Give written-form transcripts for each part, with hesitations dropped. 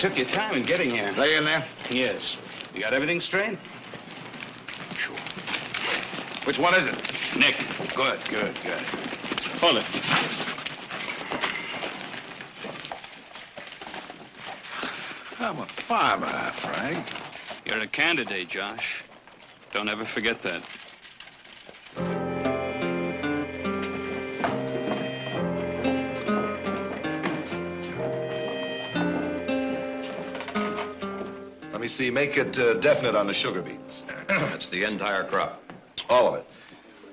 took your time in getting here. They in there? Yes. You got everything straight? Sure. Which one is it? Nick. Good. Pull it. I'm a farmer, Frank. You're a candidate, Josh. Don't ever forget that. Let me see, make it definite on the sugar beets. That's the entire crop. All of it.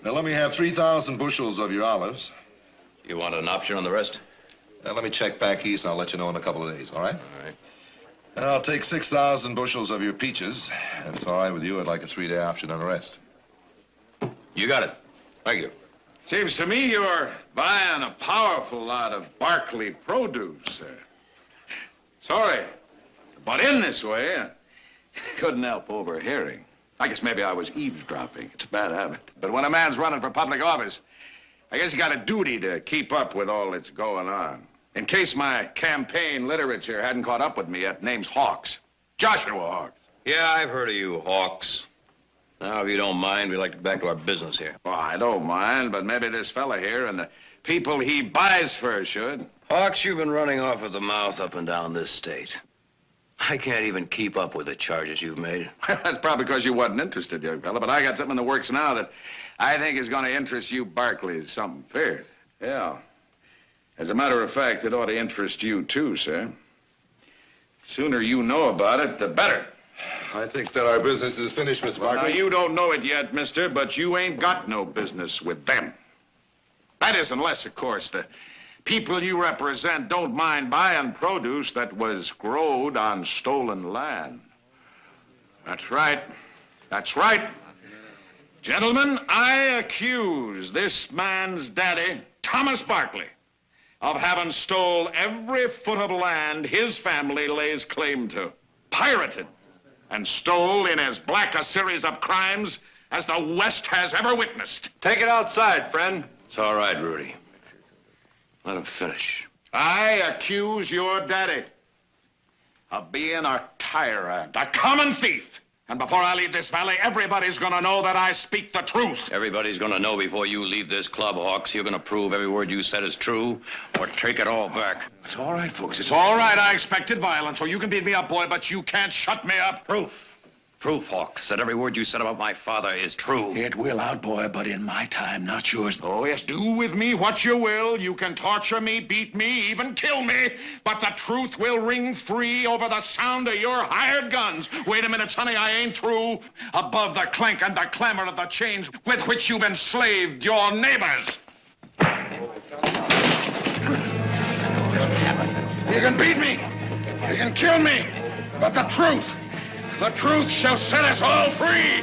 Now let me have 3,000 bushels of your olives. You want an option on the rest? Now let me check back east and I'll let you know in a couple of days, all right? All right. And I'll take 6,000 bushels of your peaches. If it's all right with you, I'd like a 3-day option on the rest. You got it. Thank you. Seems to me you're buying a powerful lot of Barkley produce, sir. Sorry, but in this way, I couldn't help overhearing. I guess maybe I was eavesdropping. It's a bad habit. But when a man's running for public office, I guess he's got a duty to keep up with all that's going on. In case my campaign literature hadn't caught up with me yet, name's Hawks. Joshua Hawks. Yeah, I've heard of you, Hawks. Now, if you don't mind, we'd like to get back to our business here. Well, I don't mind, but maybe this fella here and the people he buys for should. Hawks, you've been running off at the mouth up and down this state. I can't even keep up with the charges you've made. That's probably because you wasn't interested, young fella, but I got something in the works now that I think is going to interest you Barclays something fierce. Yeah. As a matter of fact, it ought to interest you too, sir. Sooner you know about it, the better. I think that our business is finished, Mr. Well, now, Barkley. you don't know it yet, mister, but you ain't got no business with them. That is, unless, of course, the people you represent don't mind buying produce that was growed on stolen land. That's right. That's right. Gentlemen, I accuse this man's daddy, Thomas Barkley, of having stole every foot of land his family lays claim to, pirated, and stole in as black a series of crimes as the West has ever witnessed. Take it outside, friend. It's all right, Rudy. Let him finish. I accuse your daddy of being a tyrant, a common thief. And before I leave this valley, everybody's gonna know that I speak the truth. Everybody's gonna know before you leave this club, Hawks. You're gonna prove every word you said is true, or take it all back. It's all right, folks. It's all right. I expected violence, so you can beat me up, boy, but you can't shut me up. Proof. Proof, Hawks, that every word you said about my father is true. It will out, boy, but in my time, not yours. Oh, yes, do with me what you will. You can torture me, beat me, even kill me, but the truth will ring free over the sound of your hired guns. Wait a minute, sonny, I ain't through. Above the clank and the clamor of the chains with which you've enslaved your neighbors. You can beat me, you can kill me, but the truth shall set us all free.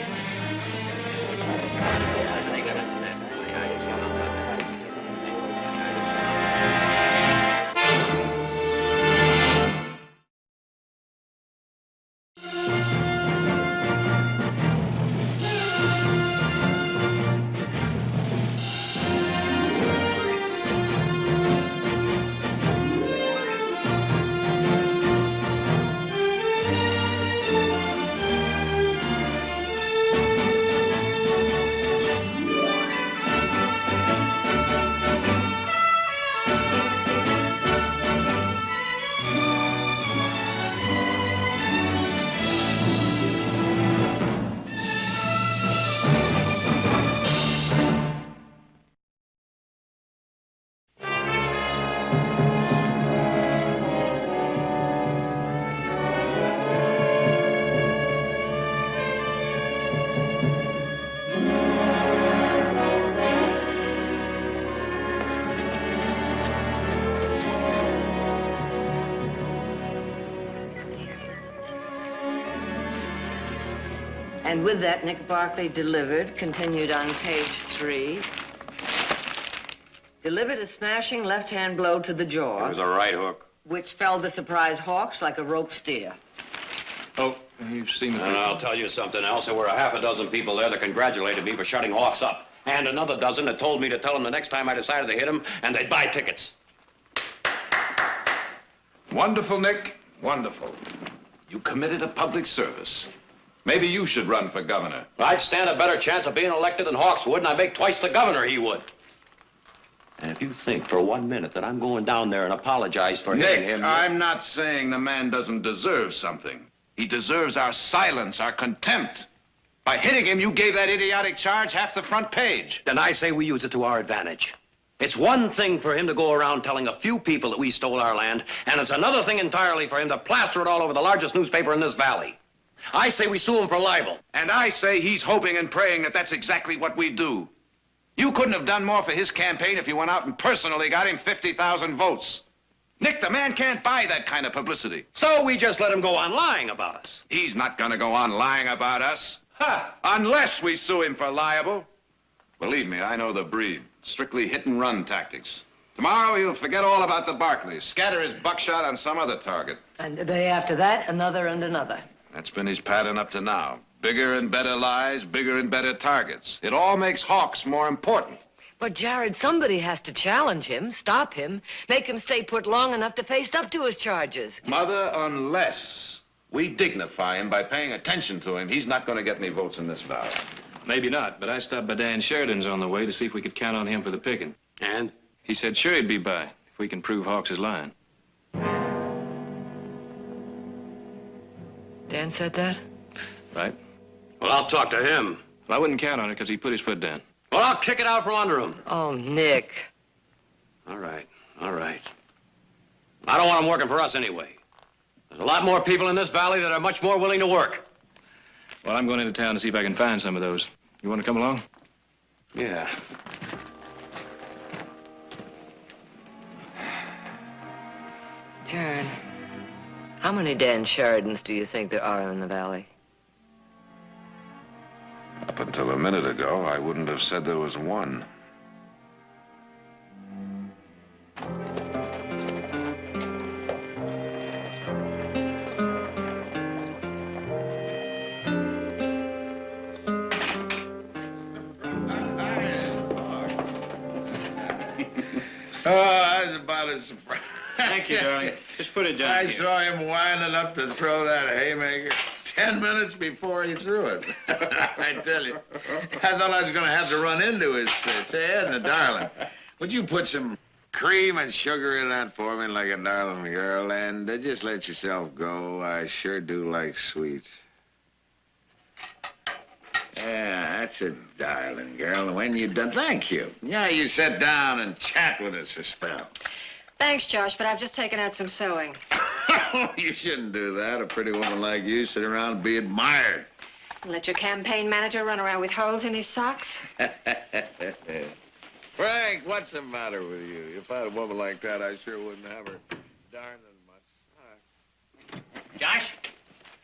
And with that, Nick Barkley delivered, continued on page 3. Delivered a smashing left-hand blow to the jaw, It was a right hook. which felled the surprised Hawks like a rope steer. Oh, you've seen it. And I'll tell you something else. There were a half a dozen people there that congratulated me for shutting Hawks up. And another dozen that told me to tell him the next time I decided to hit him, and they'd buy tickets. Wonderful, Nick. Wonderful. You committed a public service. Maybe you should run for governor. I'd stand a better chance of being elected than Hawks would, and I'd make twice the governor he would. And if you think for 1 minute that I'm going down there and apologize for hitting Nick, him... I'm not saying the man doesn't deserve something. He deserves our silence, our contempt. By hitting him, you gave that idiotic charge half the front page. Then I say we use it to our advantage. It's one thing for him to go around telling a few people that we stole our land, and it's another thing entirely for him to plaster it all over the largest newspaper in this valley. I say we sue him for libel. And I say he's hoping and praying that that's exactly what we do. You couldn't have done more for his campaign if you went out and personally got him 50,000 votes. Nick, the man can't buy that kind of publicity. So we just let him go on lying about us. He's not going to go on lying about us. Unless we sue him for libel. Believe me, I know the breed. Strictly hit-and-run tactics. Tomorrow he'll forget all about the Barclays, scatter his buckshot on some other target. And the day after that, another and another. That's been his pattern up to now. Bigger and better lies, bigger and better targets. It all makes Hawks more important. But, Jared, somebody has to challenge him, stop him, make him stay put long enough to face up to his charges. Mother, unless we dignify him by paying attention to him, he's not going to get any votes in this valley. Maybe not, but I stopped by Dan Sheridan's on the way to see if we could count on him for the picking. And? He said sure he'd be by, if we can prove Hawks is lying. Dan said that? Right? Well, I'll talk to him. Well, I wouldn't count on it because he put his foot down. Well, I'll kick it out from under him. Oh, Nick. All right, all right. I don't want him working for us anyway. There's a lot more people in this valley that are much more willing to work. Well, I'm going into town to see if I can find some of those. You want to come along? Yeah. Jared, how many Dan Sheridans do you think there are in the valley? Up until a minute ago, I wouldn't have said there was one. Oh, I was about as surprised. Thank you, darling. Just put it down I here. saw him winding up to throw that haymaker 10 minutes before he threw it. I tell you, I thought I was going to have to run into his face. Say, Edna, darling, would you put some cream and sugar in that for me like a darling girl, and just let yourself go. I sure do like sweets. Yeah, that's a darling girl. When you're done, thank you. Yeah, you sit down and chat with us a spell. Thanks, Josh, but I've just taken out some sewing. You shouldn't do that. A pretty woman like you sit around and be admired. Let your campaign manager run around with holes in his socks? Frank, what's the matter with you? If I had a woman like that, I sure wouldn't have her darning much. Josh?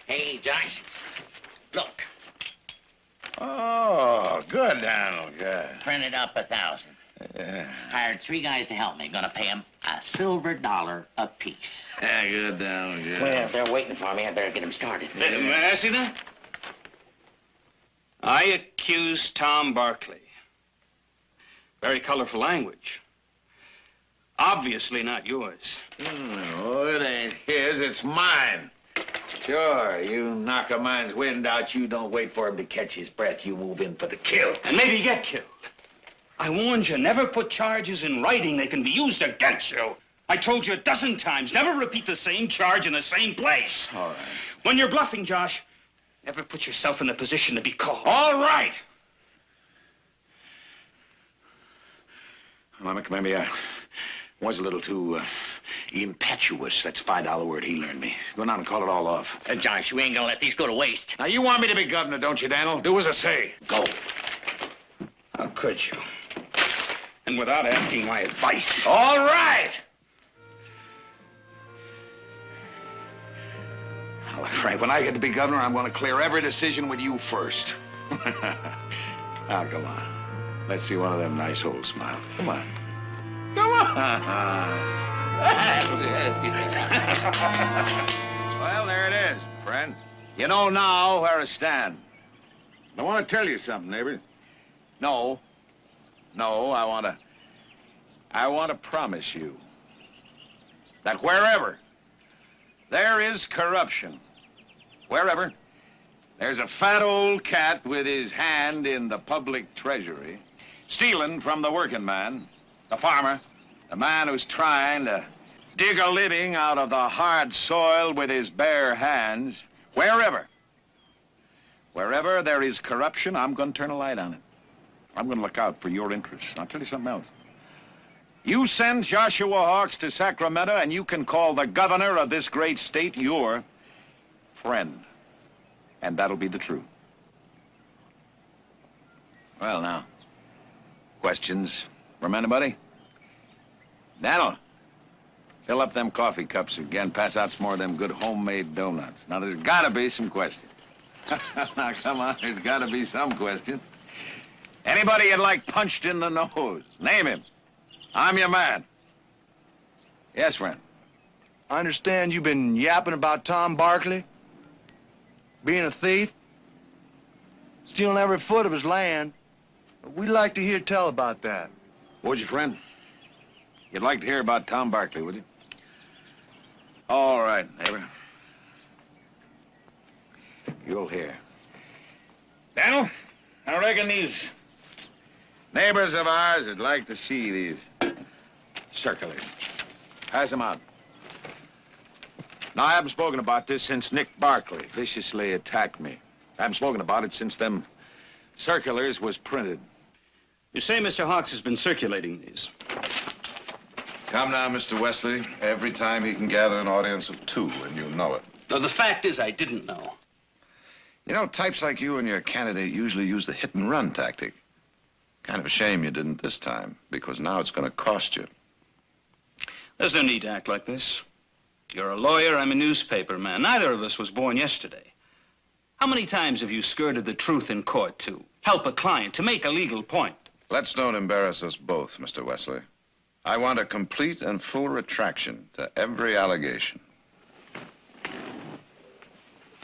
Hey, Josh. Look, Oh, good, Donald, good. printed up 1,000. Yeah, Hired 3 guys to help me. Gonna pay them $1 apiece. yeah, good, Donald, good. Well, if they're waiting for me, I better get them started. May I see that? I accuse Tom Barkley. Very colorful language. Obviously not yours. No, it ain't his, it's mine. Sure, you knock a man's wind out, you don't wait for him to catch his breath. You move in for the kill. And maybe you get killed. I warned you, never put charges in writing. They can be used against you. I told you a dozen times, never repeat the same charge in the same place. All right. When you're bluffing, Josh, never put yourself in the position to be called. All right. Well, maybe I was a little too impetuous. That's a $5 word he learned me. Go down and call it all off. Josh, we ain't gonna let these go to waste. Now, you want me to be governor, don't you, Daniel? Do as I say. Go. How could you? And without asking my advice. All right. Now, Frank, when I get to be governor, I'm going to clear every decision with you first. Now, come on. Let's see one of them nice old smiles. Come on. Come on. Well, there it is, friends. You know now where I stand. I want to tell you something, neighbor. No, I want to promise you that wherever there is corruption. Wherever there's a fat old cat with his hand in the public treasury, stealing from the working man, the farmer, the man who's trying to dig a living out of the hard soil with his bare hands, wherever there is corruption, I'm going to turn a light on it. I'm going to look out for your interests. I'll tell you something else. You send Joshua Hawks to Sacramento, and you can call the governor of this great state your friend. And that'll be the truth. Well, now, questions from anybody? Daniel, fill up them coffee cups again. Pass out some more of them good homemade donuts. Now, there's got to be some questions. Now, come on, there's got to be some questions. Anybody you'd like punched in the nose? Name him. I'm your man. Yes, friend. I understand you've been yapping about Tom Barkley being a thief, stealing every foot of his land. We'd like to hear tell about that. Would you, friend? You'd like to hear about Tom Barkley, would you? All right, neighbor. You'll hear. Daniel, I reckon these neighbors of ours would like to see these circulars. Pass them out. Now, I haven't spoken about this since Nick Barkley viciously attacked me. I haven't spoken about it since them circulars was printed. You say Mr. Hawks has been circulating these. Come now, Mr. Wesley. Every time he can gather an audience of 2, and you know it. The fact is, I didn't know. You know, types like you and your candidate usually use the hit-and-run tactic. Kind of a shame you didn't this time, because now it's going to cost you. There's no need to act like this. You're a lawyer, I'm a newspaper man. Neither of us was born yesterday. How many times have you skirted the truth in court to help a client, to make a legal point? Let's don't embarrass us both, Mr. Wesley. I want a complete and full retraction to every allegation.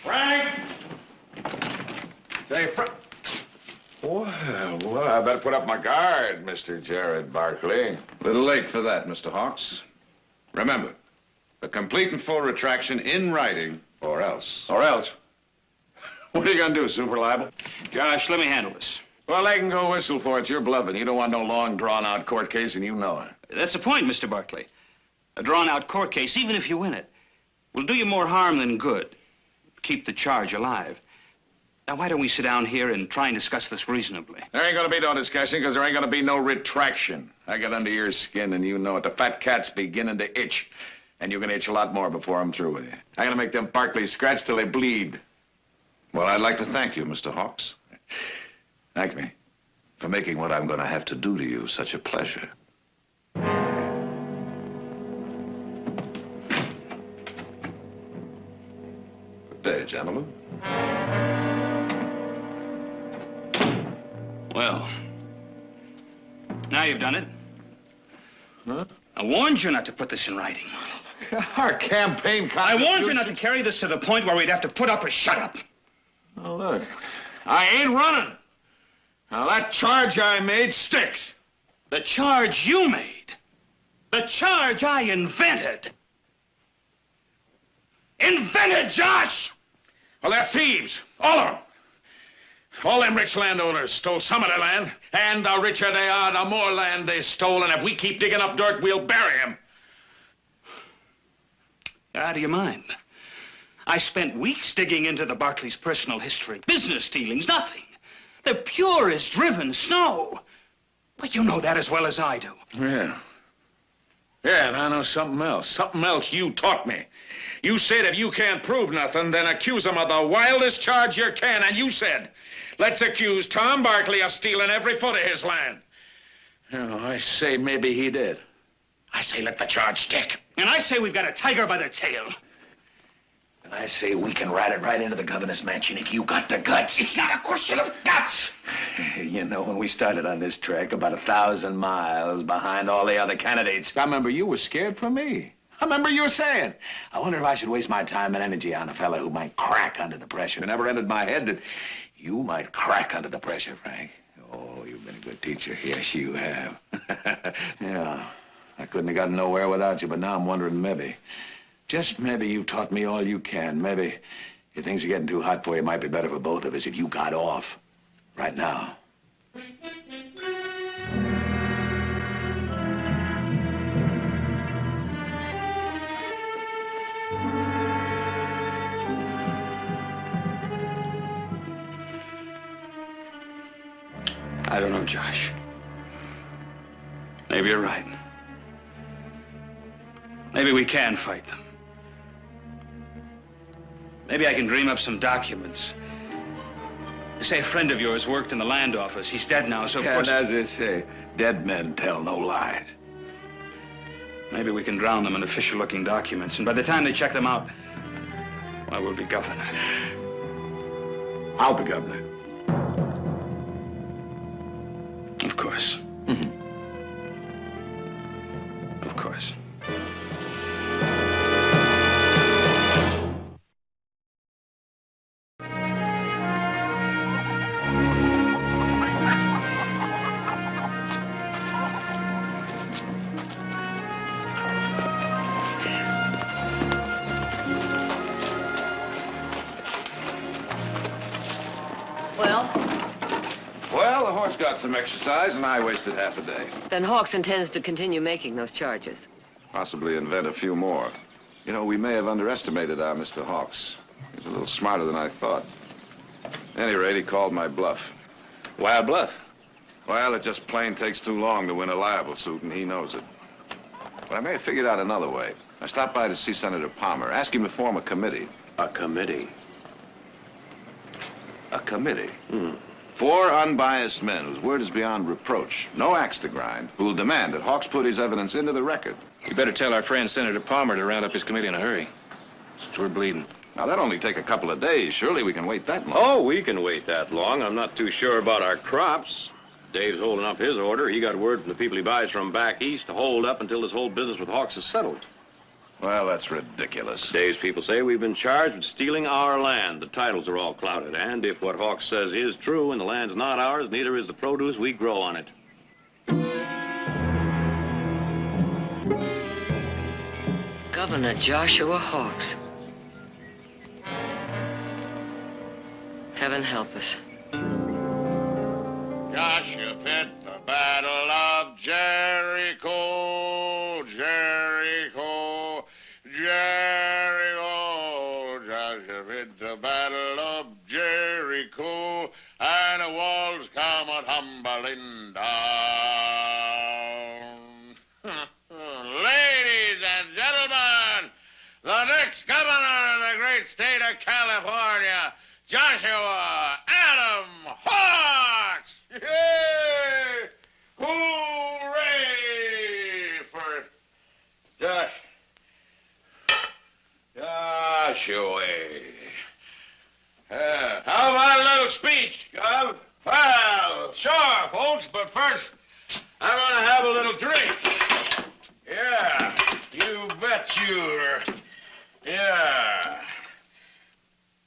Frank! Say, Frank. Well, I better put up my guard, Mr. Jared Barkley. A little late for that, Mr. Hawks. Remember, a complete and full retraction in writing, or else. Or else. What are you going to do, super libel? Josh, let me handle this. Well, they can go whistle for it. You're bluffing. You don't want no long, drawn-out court case, and you know it. That's the point, Mr. Barkley. A drawn-out court case, even if you win it, will do you more harm than good. Keep the charge alive. Now, why don't we sit down here and try and discuss this reasonably? There ain't going to be no discussion, because there ain't going to be no retraction. I got under your skin, and you know it. The fat cat's beginning to itch, and you're going to itch a lot more before I'm through with you. I'm going to make them Barkleys scratch till they bleed. Well, I'd like to thank you, Mr. Hawks, Thank me. for making what I'm going to have to do to you such a pleasure. Good day, gentlemen. Well, now you've done it. Huh? I warned you not to put this in writing. Our campaign I warned you not to carry this to the point where we'd have to put up or shut up. Oh, look. I ain't running. Now, that charge I made sticks. The charge you made. The charge I invented. Invented, Josh! Well, they're thieves. All of them. All them rich landowners stole some of their land, and the richer they are, the more land they stole, and if we keep digging up dirt, we'll bury them. Out of your mind. I spent weeks digging into the Barkleys' personal history. Business dealings, nothing. The purest driven snow. But you know that as well as I do. Yeah. Yeah, and I know something else. Something else you taught me. You said if you can't prove nothing, then accuse them of the wildest charge you can. And you said, let's accuse Tom Barkley of stealing every foot of his land. You know, I say maybe he did. I say let the charge stick. And I say we've got a tiger by the tail. And I say we can ride it right into the governor's mansion if you got the guts. It's not a question of guts. You know, when we started on this trek, about 1,000 miles behind all the other candidates, I remember you were scared for me. I remember you were saying, I wonder if I should waste my time and energy on a fella who might crack under the pressure. It never entered my head that you might crack under the pressure, Frank. Oh, you've been a good teacher. Yes, you have. Yeah, I couldn't have gotten nowhere without you, but now I'm wondering maybe Just maybe you taught me all you can. Maybe if things are getting too hot for you, it might be better for both of us if you got off right now. I don't know, Josh. Maybe you're right. Maybe we can fight them. Maybe I can dream up some documents. Say a friend of yours worked in the land office. He's dead now, so of course... And as they say, dead men tell no lies. Maybe we can drown them in official-looking documents, and by the time they check them out, well, we'll be governor. I'll be governor. Of course. Of course. Well, the horse got some exercise, and I wasted half a day. Then Hawks intends to continue making those charges. Possibly invent a few more. You know, we may have underestimated our Mr. Hawks. He's a little smarter than I thought. At any rate, he called my bluff. Why a bluff? Well, it just plain takes too long to win a libel suit, and he knows it. But I may have figured out another way. I stopped by to see Senator Palmer, ask him to form a committee. A committee? A committee? 4 unbiased men whose word is beyond reproach, no axe to grind, who will demand that Hawks put his evidence into the record. You better tell our friend Senator Palmer to round up his committee in a hurry, since we're bleeding. Now, that'll only take a couple of days. Surely we can wait that long. Oh, we can wait that long. I'm not too sure about our crops. Dave's holding up his order. He got word from the people he buys from back east to hold up until this whole business with Hawks is settled. Well, that's ridiculous. Dave's people say we've been charged with stealing our land. The titles are all clouded, and if what Hawks says is true and the land's not ours, neither is the produce we grow on it. Governor Joshua Hawks. Heaven help us. Joshua fit the battle of Jericho, Jericho, Jericho. Joshua fit the battle of Jericho, and the walls come tumbling down. Ladies and gentlemen, the next governor of the great state of California, Joshua Adam Hawks! Yay! Hooray for Joshua. How about a little speech, Gov? Well, sure, folks, but first, I'm gonna have a little drink. Yeah, you bet you're... Yeah.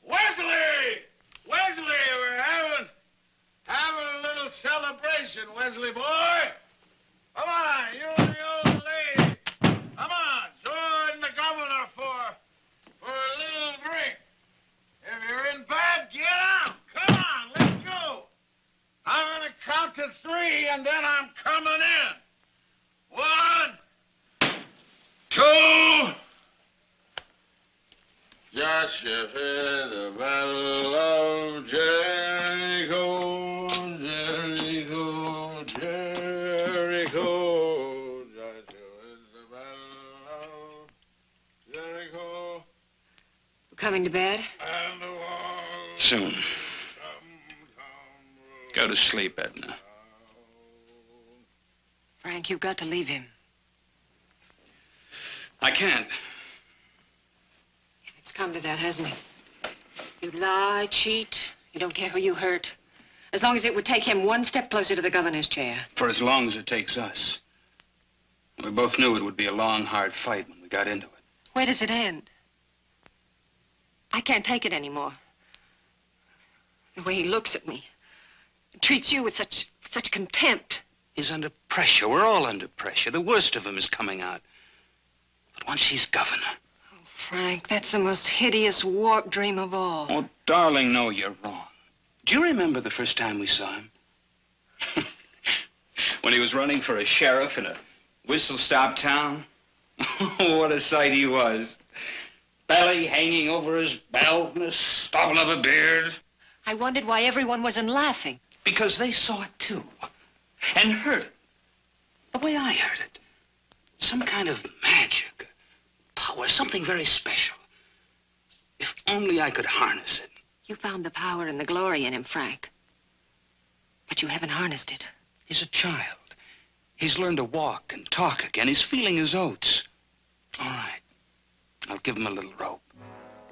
Wesley! Wesley, we're having a little celebration, Wesley boy. Come on, you and the old lady. Come on, join the governor for a little drink. If you're in bed, get out. Come on, let's go. I'm gonna count to 3, and then I'm coming in. 1, 2... Joshua fit the battle of Jericho, Jericho, Jericho. Joshua fit the battle of Jericho. We're coming to bed? And the walls Soon. come Go to sleep, Edna. Frank, you've got to leave him. I can't. It's come to that, hasn't it? You lie, cheat. You don't care who you hurt. As long as it would take him one step closer to the governor's chair. For as long as it takes us. We both knew it would be a long, hard fight when we got into it. Where does it end? I can't take it anymore. The way he looks at me. Treats you with such contempt. He's under pressure. We're all under pressure. The worst of him is coming out. But once he's governor... Oh, Frank, that's the most hideous warped dream of all. Oh, darling, no, you're wrong. Do you remember the first time we saw him? When he was running for a sheriff in a whistle-stop town? What a sight he was. Belly hanging over his belt and a stubble of a beard. I wondered why everyone wasn't laughing. Because they saw it too. And heard it. The way I heard it. Some kind of magic, power, something very special. If only I could harness it. You found the power and the glory in him, Frank. But you haven't harnessed it. He's a child. He's learned to walk and talk again. He's feeling his oats. All right. I'll give him a little rope.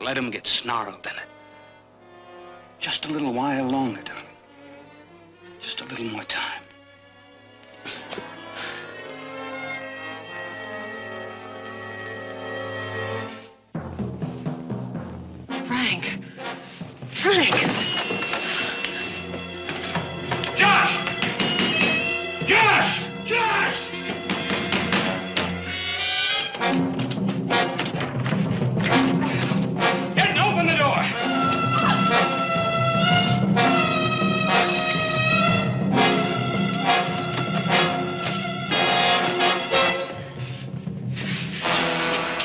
Let him get snarled in it. Just a little while longer, darling. Just a little more time. Frank! Frank! Josh! Josh! Josh! Get open the door!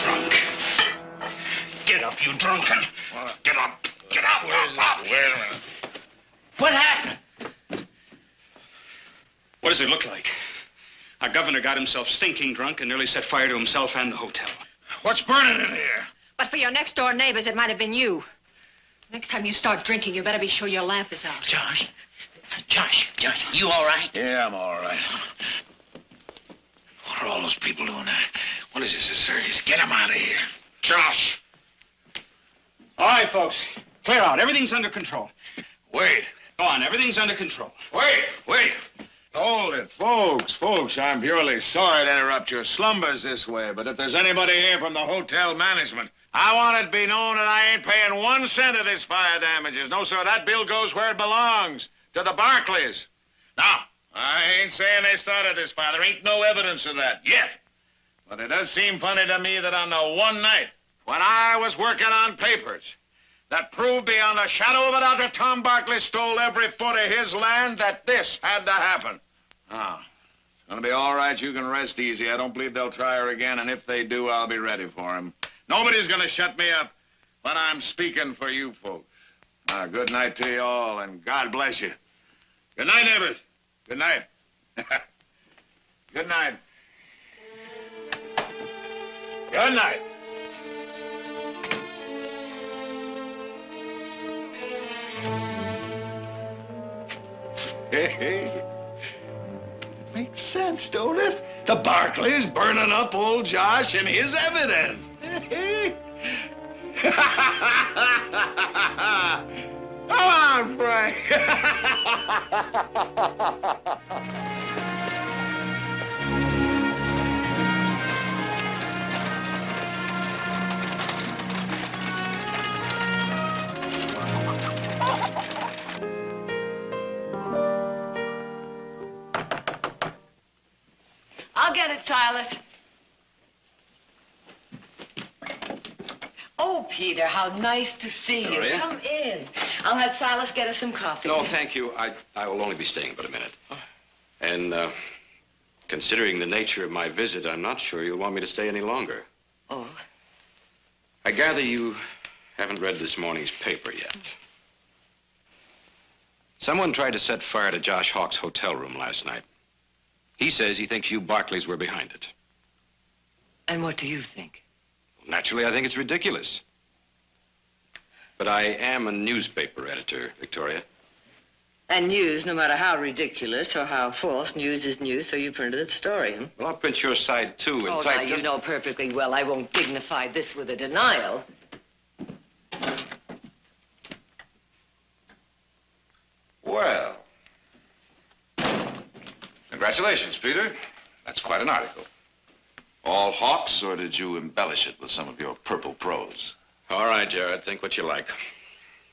Drunk. Get up, you drunken. Get up. Get up. Wait a minute. What happened? What does it look like? Our governor got himself stinking drunk and nearly set fire to himself and the hotel. What's burning in here? But for your next-door neighbors, it might have been you. Next time you start drinking, you better be sure your lamp is out. Josh, you all right? Yeah, I'm all right. What are all those people doing there? What is this, a circus? Get them out of here. Josh! All right, folks. Clear out. Everything's under control. Wait. Go on. Everything's under control. Wait. Hold it, folks, I'm purely sorry to interrupt your slumbers this way, but if there's anybody here from the hotel management, I want it to be known that I ain't paying 1 cent of this fire damages. No, sir, that bill goes where it belongs, to the Barclays. Now, I ain't saying they started this fire. There ain't no evidence of that yet. But it does seem funny to me that on the one night when I was working on papers that proved beyond a shadow of a doubt that Tom Barkley stole every foot of his land, that this had to happen. Ah, it's gonna be all right. You can rest easy. I don't believe they'll try her again, and if they do, I'll be ready for him. Nobody's gonna shut me up when I'm speaking for you folks. Now, good night to you all, and God bless you. Good night, neighbors. Good night. Good night. Good night. Hey. Makes sense, don't it? The Barclays burning up old Josh and his evidence. Come on, Frank. I'll get it, Silas. Oh, Peter, how nice to see you. Gloria? Come in. I'll have Silas get us some coffee. No, thank you. I will only be staying but a minute. And, considering the nature of my visit, I'm not sure you'll want me to stay any longer. Oh? I gather you haven't read this morning's paper yet. Someone tried to set fire to Josh Hawk's hotel room last night. He says he thinks you Barclays were behind it. And what do you think? Naturally, I think it's ridiculous. But I am a newspaper editor, Victoria. And news, no matter how ridiculous or how false, news is news, so you printed the story, huh? Well, I'll print your side, too, and Oh, type now, you know perfectly well I won't dignify this with a denial. Well, congratulations, Peter. That's quite an article. All Hawks, or did you embellish it with some of your purple prose? All right, Jared, think what you like.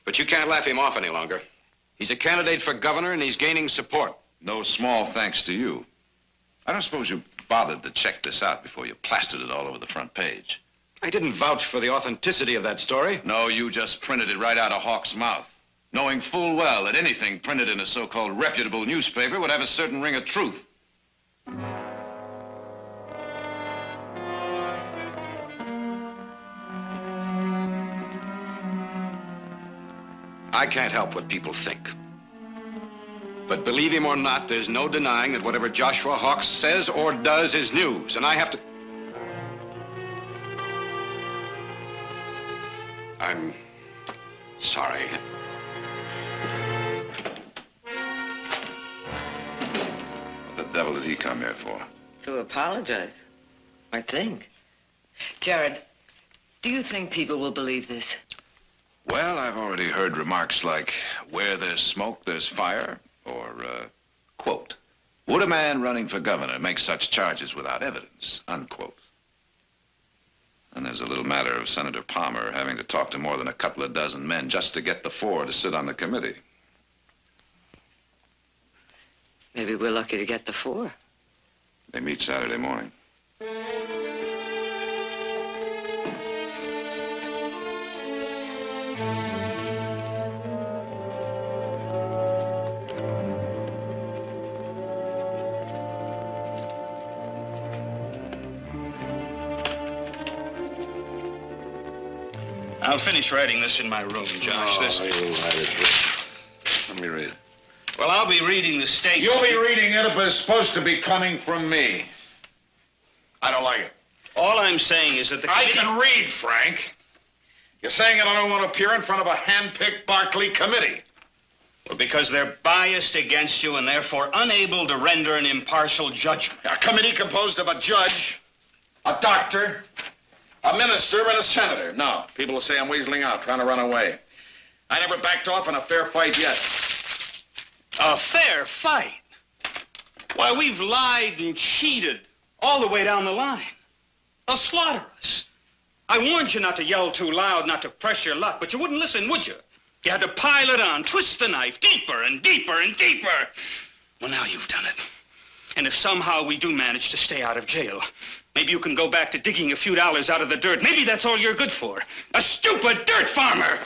But you can't laugh him off any longer. He's a candidate for governor, and he's gaining support. No small thanks to you. I don't suppose you bothered to check this out before you plastered it all over the front page. I didn't vouch for the authenticity of that story. No, you just printed it right out of Hawk's mouth, knowing full well that anything printed in a so-called reputable newspaper would have a certain ring of truth. I can't help what people think. But believe him or not, there's no denying that whatever Joshua Hawks says or does is news, and I have to... I'm sorry. What the devil did he come here for? To apologize. I think. Jared, do you think people will believe this? Well, I've already heard remarks like, where there's smoke, there's fire, or, quote, would a man running for governor make such charges without evidence, unquote. And there's a little matter of Senator Palmer having to talk to more than a couple of dozen men just to get the 4 to sit on the committee. Maybe we're lucky to get the 4. They meet Saturday morning. I'll finish writing this in my room, Josh. Let me read it. Well, I'll be reading the statement. You'll be reading it, but it's supposed to be coming from me. I don't like it. All I'm saying is that the I committee... can read, Frank. You're saying that I don't want to appear in front of a hand-picked Barclay committee. Well, because they're biased against you and therefore unable to render an impartial judgment. A committee composed of a judge, a doctor, a minister, and a senator. No, people will say I'm weaseling out, trying to run away. I never backed off in a fair fight yet. A fair fight? Why, we've lied and cheated all the way down the line. They'll slaughter us. I warned you not to yell too loud, not to press your luck, but you wouldn't listen, would you? You had to pile it on, twist the knife deeper and deeper and deeper. Well, now you've done it. And if somehow we do manage to stay out of jail, maybe you can go back to digging a few dollars out of the dirt. Maybe that's all you're good for. A stupid dirt farmer!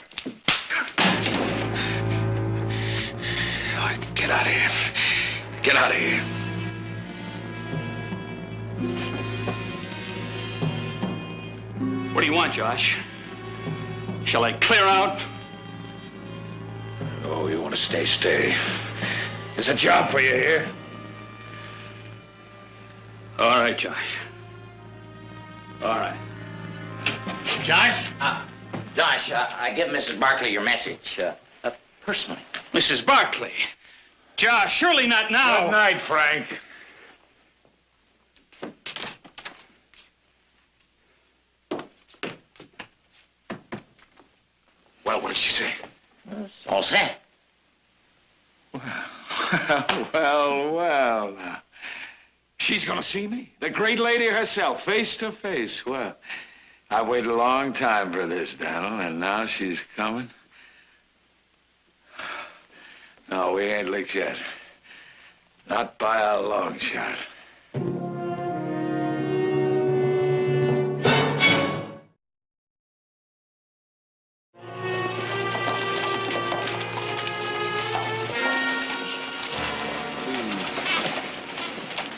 All right, get out of here. Get out of here. What do you want, Josh? Shall I clear out? Oh, you want to stay, stay. There's a job for you here. All right, Josh. All right. Josh? Josh, I give Mrs. Barkley your message, personally. Mrs. Barkley. Josh, surely not now. Good night, Frank. Well, what did she say? It's all set. Well, now. She's gonna see me? The great lady herself, face to face. Well, I've waited a long time for this, Donald, and now she's coming. No, we ain't licked yet. Not by a long shot.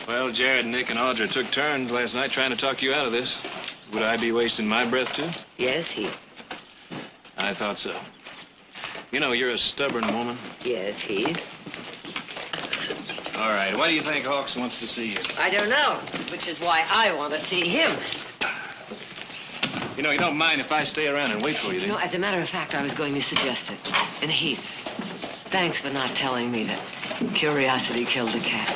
Well, Jared, Nick, and Audra took turns last night trying to talk you out of this. Would I be wasting my breath, too? Yes, he. I thought so. You know, you're a stubborn woman. Yes, he. All right, why do you think Hawks wants to see you? I don't know, which is why I want to see him. You know, you don't mind if I stay around and wait for you, do you? No, as a matter of fact, I was going to suggest it. And Heath, thanks for not telling me that curiosity killed the cat.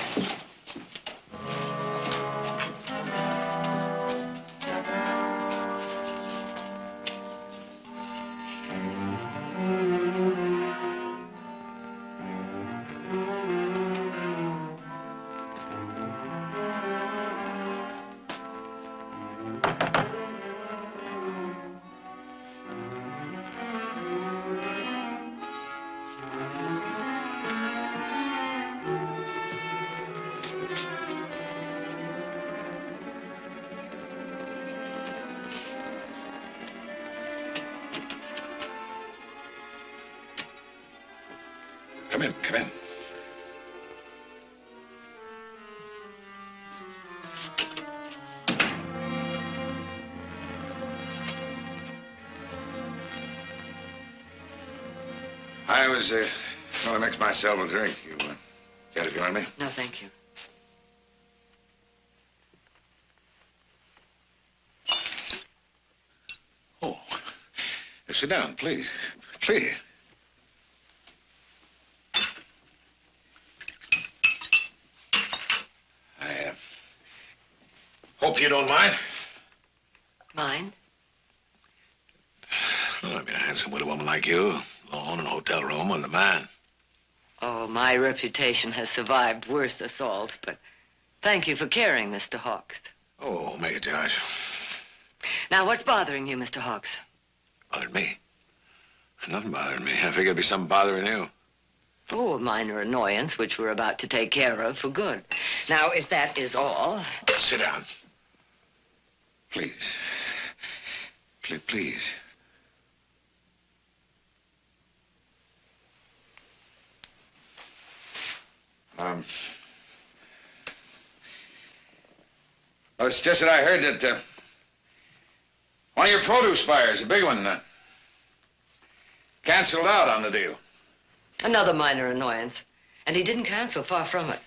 Come in, come in. I was going to mix myself a drink. You care to join me? No, thank you. Oh, sit down, please. Please. I hope you don't mind. Mind? Well, I mean, a handsome widow woman like you, alone in a hotel room with a man. Oh, my reputation has survived worse assaults, but thank you for caring, Mr. Hawks. Oh, make it, Josh. Now, what's bothering you, Mr. Hawks? Bothered me. Nothing bothered me. I figured it'd be something bothering you. Oh, a minor annoyance, which we're about to take care of for good. Now, if that is all... Sit down. Please. Please. Well, it's just that I heard that one of your produce buyers, a big one, canceled out on the deal. Another minor annoyance. And he didn't cancel, far from it.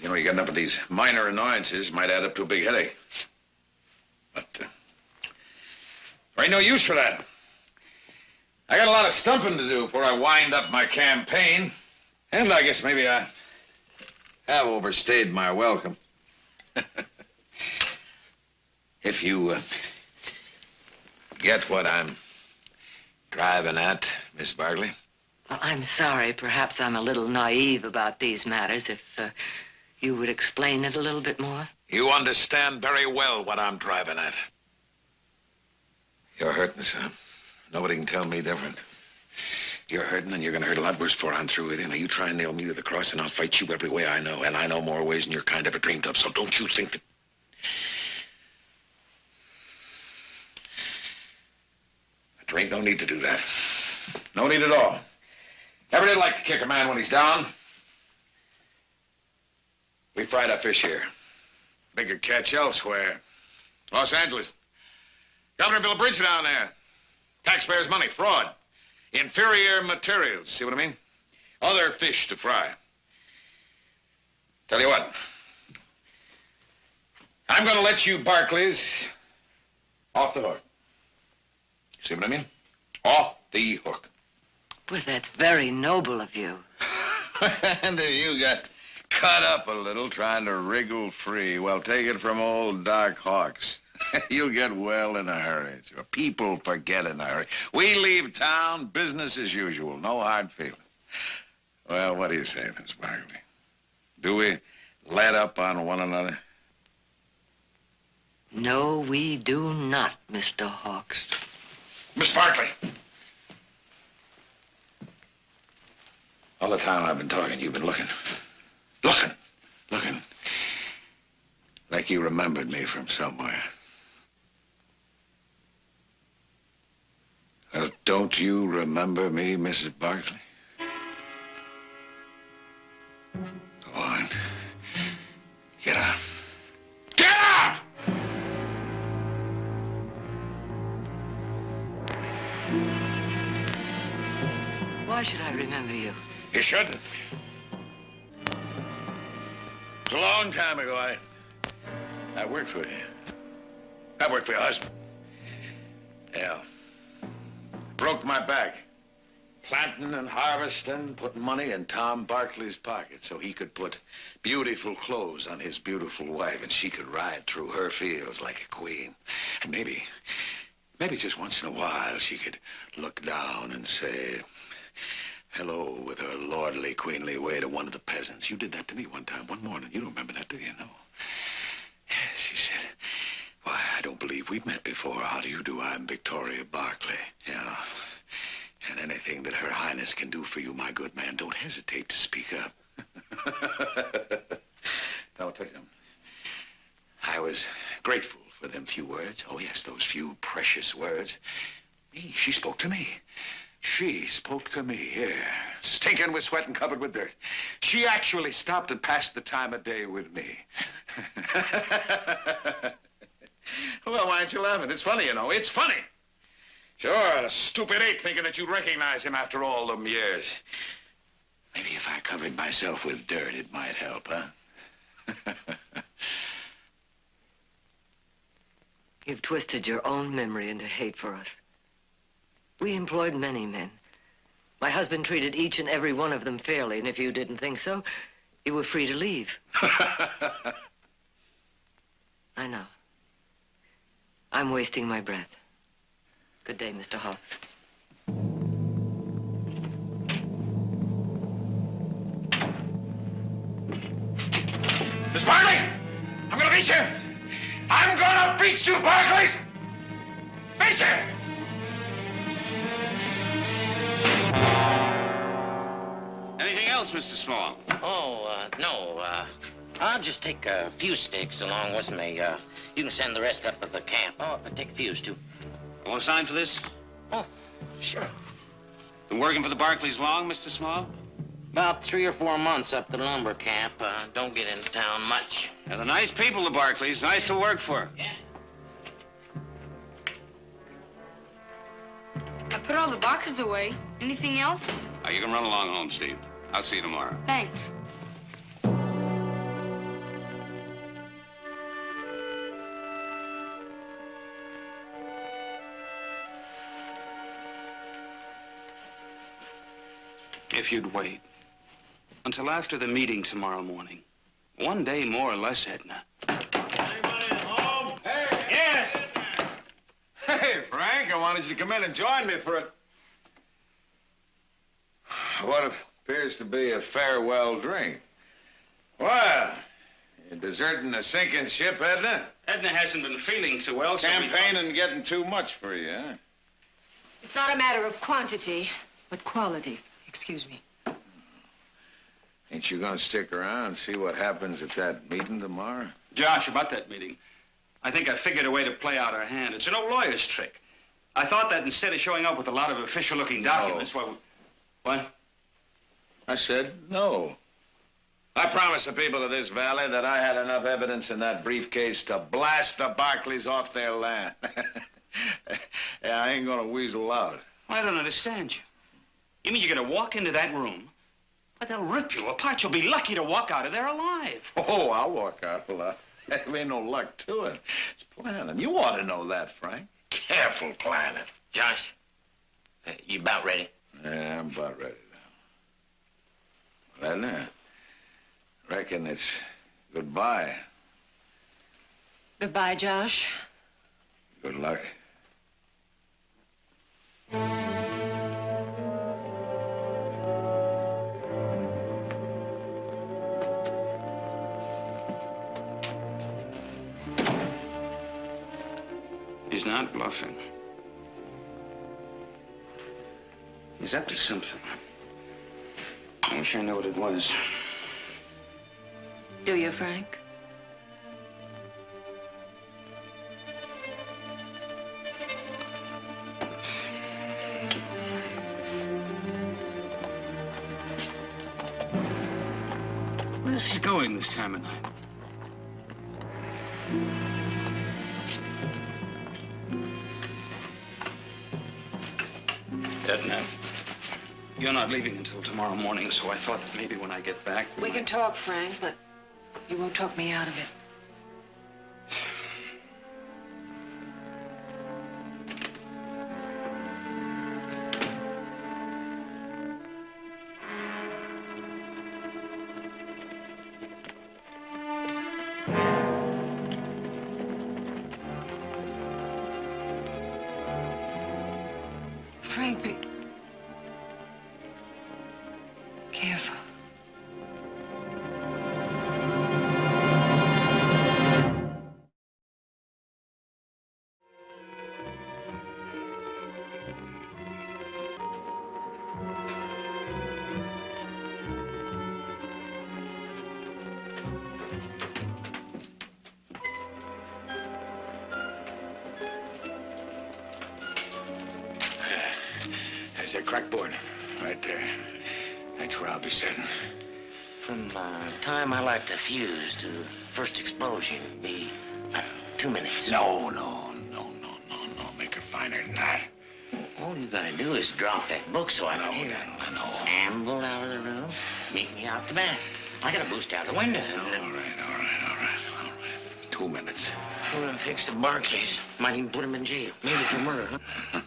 You know, you get enough of these minor annoyances, might add up to a big headache. But there ain't no use for that. I got a lot of stumping to do before I wind up my campaign. And I guess maybe I have overstayed my welcome. If you get what I'm driving at, Miss Barkley. Well, I'm sorry. Perhaps I'm a little naive about these matters. If you would explain it a little bit more. You understand very well what I'm driving at. You're hurting, son. Nobody can tell me different. You're hurting, and you're going to hurt a lot worse before I'm through with you. Now, you try and nail me to the cross, and I'll fight you every way I know. And I know more ways than your kind ever dreamed of, so don't you think that... But there ain't no need to do that. No need at all. Never did like to kick a man when he's down. We fried our fish here. Bigger catch elsewhere. Los Angeles. Governor built a bridge down there. Taxpayers' money, fraud. Inferior materials, see what I mean? Other fish to fry. Tell you what. I'm going to let you Barclays off the hook. See what I mean? Off the hook. Well, that's very noble of you. And you got cut up a little trying to wriggle free. Well, take it from old Doc Hawks. You'll get well in a hurry. People forget in a hurry. We leave town, business as usual. No hard feelings. Well, what do you say, Miss Barkley? Do we let up on one another? No, we do not, Mr. Hawks. Miss Barkley. All the time I've been talking, you've been looking. Looking. Like you remembered me from somewhere. Well, don't you remember me, Mrs. Barkley? Go on. Get out. Get out! Why should I remember you? You shouldn't. It's a long time ago. I worked for you. I worked for your husband. Yeah. Broke my back. Planting and harvesting, putting money in Tom Barkley's pocket so he could put beautiful clothes on his beautiful wife and she could ride through her fields like a queen. And maybe just once in a while she could look down and say hello with her lordly, queenly way to one of the peasants. You did that to me one time, one morning. You don't remember that, do you? No. Yes, she said, why, I don't believe we've met before. How do you do? I'm Victoria Barkley. Yeah. And anything that Her Highness can do for you, my good man, don't hesitate to speak up. Now, I'll tell you something. I was grateful for them few words. Oh, yes, those few precious words. Me, she spoke to me. She spoke to me, yeah. Stinking with sweat and covered with dirt. She actually stopped and passed the time of day with me. Well, why aren't you laughing? It's funny, you know. It's funny. Sure, a stupid ape thinking that you'd recognize him after all them years. Maybe if I covered myself with dirt, it might help, huh? You've twisted your own memory into hate for us. We employed many men. My husband treated each and every one of them fairly, and if you didn't think so, you were free to leave. I know. I'm wasting my breath. Good day, Mr. Hawks. Miss Barkley! I'm gonna beat you! I'm gonna beat you, Barkley! Beat you! Anything else, Mr. Small? Oh, no. I'll just take a few sticks along with me. You can send the rest up to the camp. Oh, I'll take a fuse, too. Want to sign for this? Oh, sure. Been working for the Barclays long, Mr. Small? About 3 or 4 months up to the lumber camp. Don't get into town much. They're the nice people, the Barclays. Nice to work for. Yeah. I put all the boxes away. Anything else? You can run along home, Steve. I'll see you tomorrow. Thanks. If you'd wait until after the meeting tomorrow morning. One day more or less, Edna. Anybody home? Hey! Yes! Hey, Frank, I wanted you to come in and join me for what appears to be a farewell drink. Well, you're deserting the sinking ship, Edna? Edna hasn't been feeling too well, so we... Campaigning getting too much for you, huh? It's not a matter of quantity, but quality. Excuse me. Ain't you gonna stick around and see what happens at that meeting tomorrow? Josh, about that meeting. I think I figured a way to play out our hand. It's an old lawyer's trick. I thought that instead of showing up with a lot of official-looking documents, What? I said no. I promised the people of this valley that I had enough evidence in that briefcase to blast the Barclays off their land. Yeah, I ain't gonna weasel out. I don't understand you. You mean you're gonna walk into that room? But they'll rip you apart. You'll be lucky to walk out of there alive. Oh, I'll walk out alive. There ain't no luck to it. It's planning. You ought to know that, Frank. Careful planning. Josh, you about ready? Yeah, I'm about ready now. Edna, reckon it's goodbye. Goodbye, Josh. Good luck. He's not bluffing. He's up to something. I wish I knew what it was. Do you, Frank? Where's he going this time of night? Edna, you're not leaving until tomorrow morning, so I thought that maybe when I get back... We can talk, Frank, but you won't talk me out of it. Frank, be careful. that crackboard. Right there. That's where I'll be sitting. From time I light the fuse to first explosion, be 2 minutes. No. Make her finer than that. All you gotta do is drop that book so I can hear it. I know. Amble out of the room, meet me out the back. I gotta boost out the window. All right. 2 minutes. We're gonna fix the Barclays. Might even put him in jail. Maybe for murder, huh?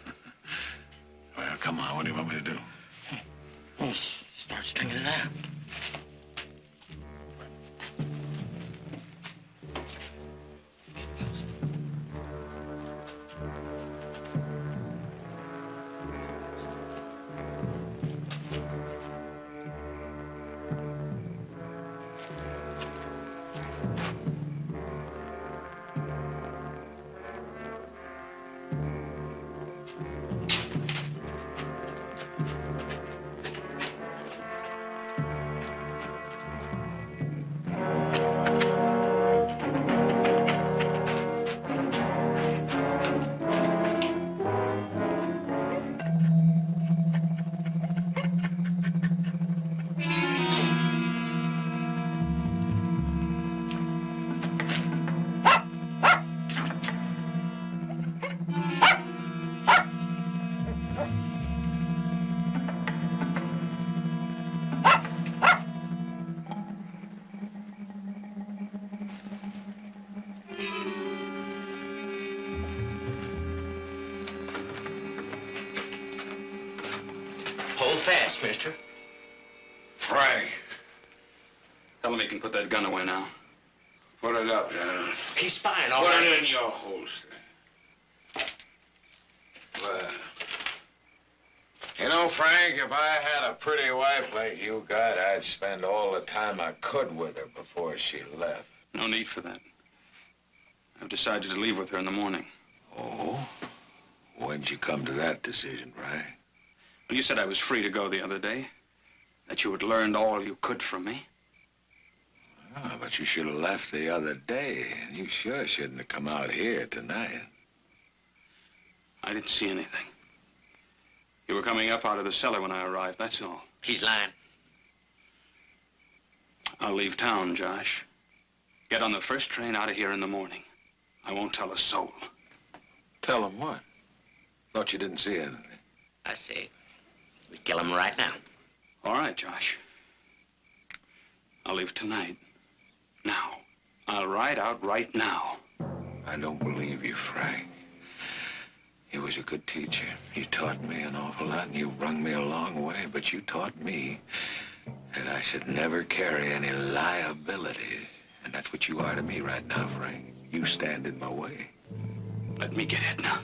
Well, come on. What do you want me to do? Well, start stringing it out. Hold fast, mister. Frank, Tell him he can put that gun away now. put it up, General. He's spying, all Put right. it in your holster. Well, you know, Frank, if I had a pretty wife like you got, I'd spend all the time I could with her before she left. No need for that. I've decided to leave with her in the morning. Oh? When'd you come to that decision, Frank? Well, you said I was free to go the other day. That you had learned all you could from me. Oh, but you should have left the other day. And you sure shouldn't have come out here tonight. I didn't see anything. You were coming up out of the cellar when I arrived, that's all. He's lying. I'll leave town, Josh. Get on the first train out of here in the morning. I won't tell a soul. Tell him what? Thought you didn't see anything. I say, we kill him right now. All right, Josh. I'll leave tonight. Now. I'll ride out right now. I don't believe you, Frank. You was a good teacher. You taught me an awful lot, and you brung me a long way, but you taught me that I should never carry any liabilities. And that's what you are to me right now, Frank. You stand in my way. Let me get it now.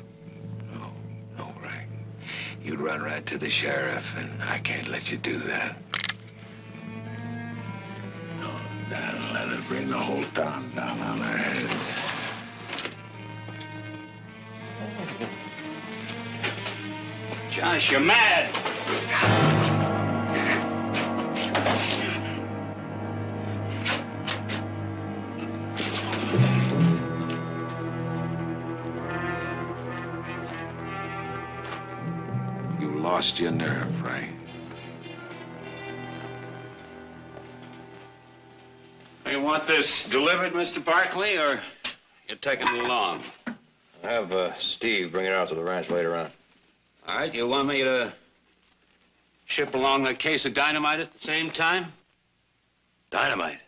No, Frank. You'd run right to the sheriff, and I can't let you do that. No, that'll let it bring the whole town down on our heads. Josh, you're mad. You lost your nerve, Frank. You want this delivered, Mr. Barkley, or you're taking it along? I'll have Steve bring it out to the ranch later on. All right, you want me to ship along that case of dynamite at the same time? Dynamite?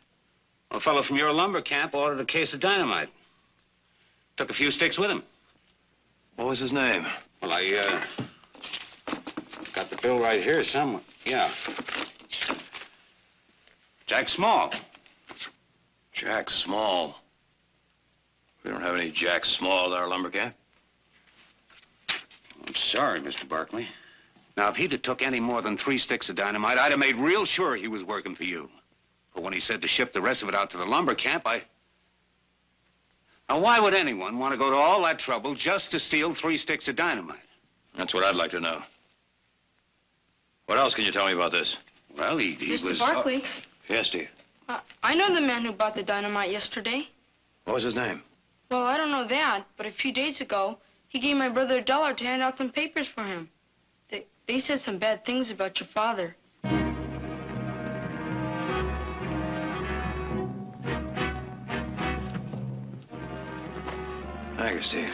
A fellow from your lumber camp ordered a case of dynamite. Took a few sticks with him. What was his name? Well, I got the bill right here somewhere. Yeah. Jack Small. Jack Small. We don't have any Jack Small at our lumber camp. I'm sorry, Mr. Barkley. Now, if he'd have took any more than 3 sticks of dynamite, I'd have made real sure he was working for you. But when he said to ship the rest of it out to the lumber camp, Now, why would anyone want to go to all that trouble just to steal 3 sticks of dynamite? That's what I'd like to know. What else can you tell me about this? Well, he Mr. was... Barkley, Yes, Steve. I know the man who bought the dynamite yesterday. What was his name? Well, I don't know that, but a few days ago, he gave my brother $1 to hand out some papers for him. They said some bad things about your father. Thank you, Steve.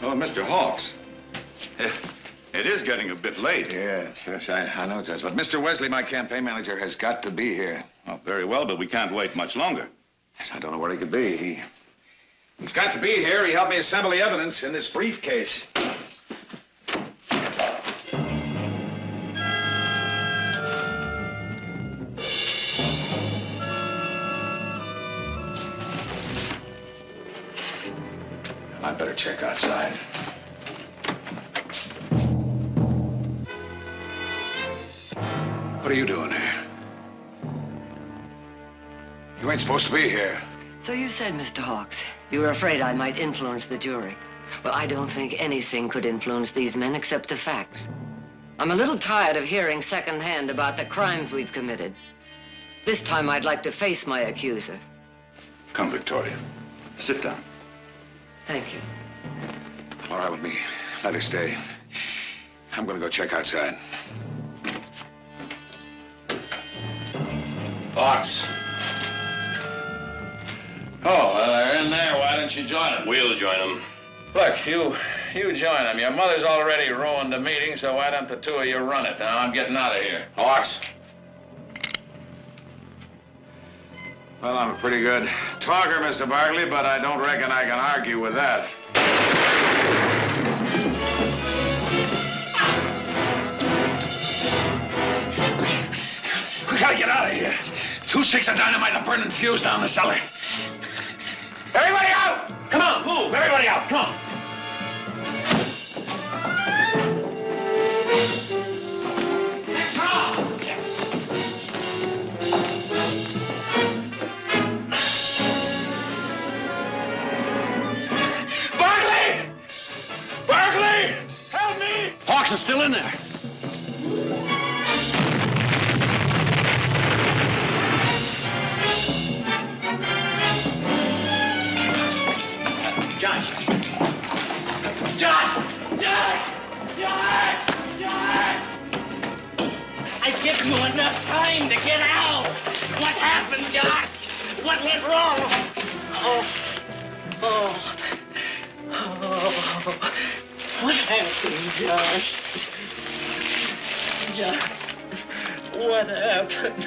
Oh, Mr. Hawks. It is getting a bit late. Yes, I know, Judge. But Mr. Wesley, my campaign manager, has got to be here. Oh, very well, but we can't wait much longer. Yes, I don't know where he could be. He's got to be here. He helped me assemble the evidence in this briefcase. I'd better check outside. What are you doing here? You ain't supposed to be here. So you said, Mr. Hawks, you were afraid I might influence the jury. Well, I don't think anything could influence these men except the facts. I'm a little tired of hearing secondhand about the crimes we've committed. This time I'd like to face my accuser. Come, Victoria. Sit down. Thank you. All right with me. Let her stay. I'm gonna go check outside. Fox. Oh, well, they're in there. Why don't you join them? We'll join them. Look, you join them. Your mother's already ruined the meeting, so why don't the two of you run it? Now, I'm getting out of here. Hawks. Well, I'm a pretty good talker, Mr. Barkley, but I don't reckon I can argue with that. We gotta get out of here. 2 sticks of dynamite and a burning fuse down the cellar. Everybody out! Come on, move! Everybody out, come on! Barkley! Barkley! Help me! Hawks is still in there. I give you enough time to get out. What happened, Josh? What went wrong? What happened, Josh? Josh, what happened?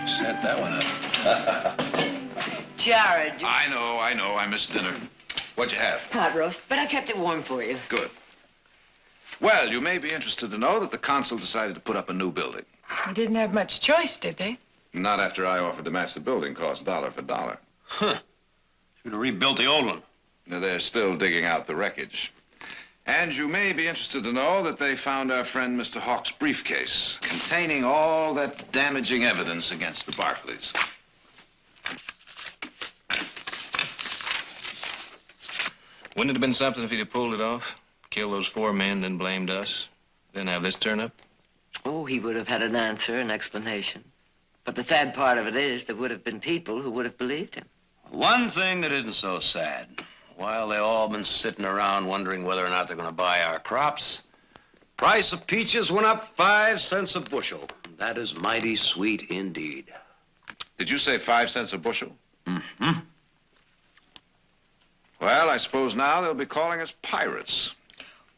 Set that one up. Jared, I know. I missed dinner. What'd you have? pot roast, but I kept it warm for you. Good. Well, you may be interested to know that the consul decided to put up a new building. They didn't have much choice, did they? Not after I offered to match the building cost dollar for dollar. Huh. Should have rebuilt the old one. Now, they're still digging out the wreckage. And you may be interested to know that they found our friend Mr. Hawks' briefcase containing all that damaging evidence against the Barkleys. Wouldn't it have been something if he'd have pulled it off? Killed those 4 men, then blamed us? Then have this turn up? Oh, he would have had an answer, an explanation. But the sad part of it is there would have been people who would have believed him. One thing that isn't so sad. While they've all been sitting around wondering whether or not they're going to buy our crops, price of peaches went up 5 cents a bushel. That is mighty sweet indeed. Did you say 5 cents a bushel? Mm-hmm. Well, I suppose now they'll be calling us pirates.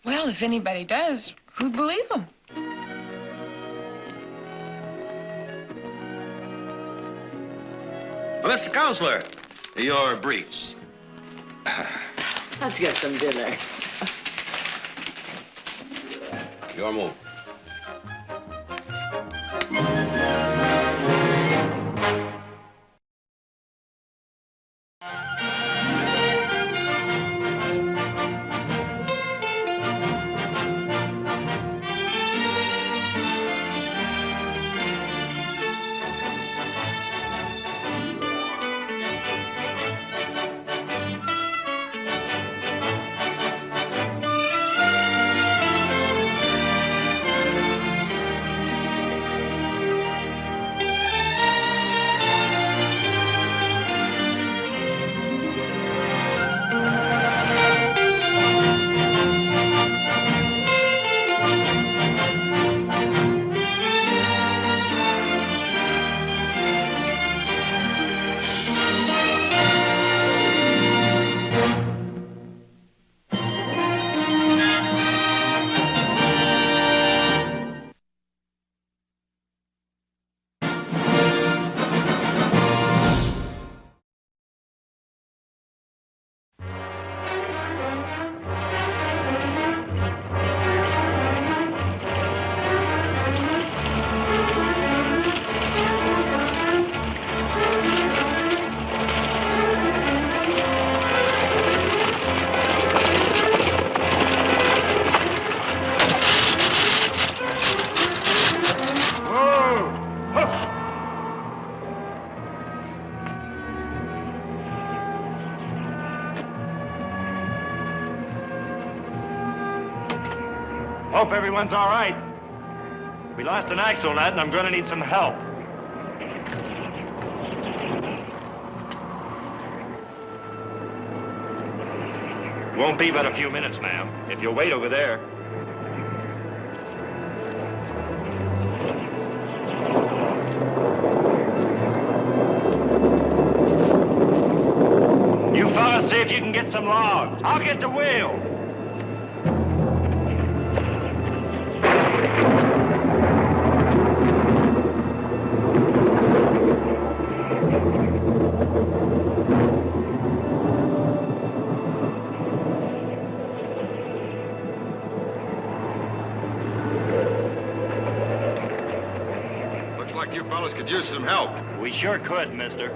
Well, if anybody does, who'd believe them? Well, Mr. Counselor, your briefs. Let's get some dinner. Your move. Hope everyone's all right. We lost an axle nut, and I'm gonna need some help. Won't be but a few minutes, ma'am. If you'll wait over there. You fellas see if you can get some logs. I'll get the wheel. Looks like you fellas could use some help. We sure could, mister.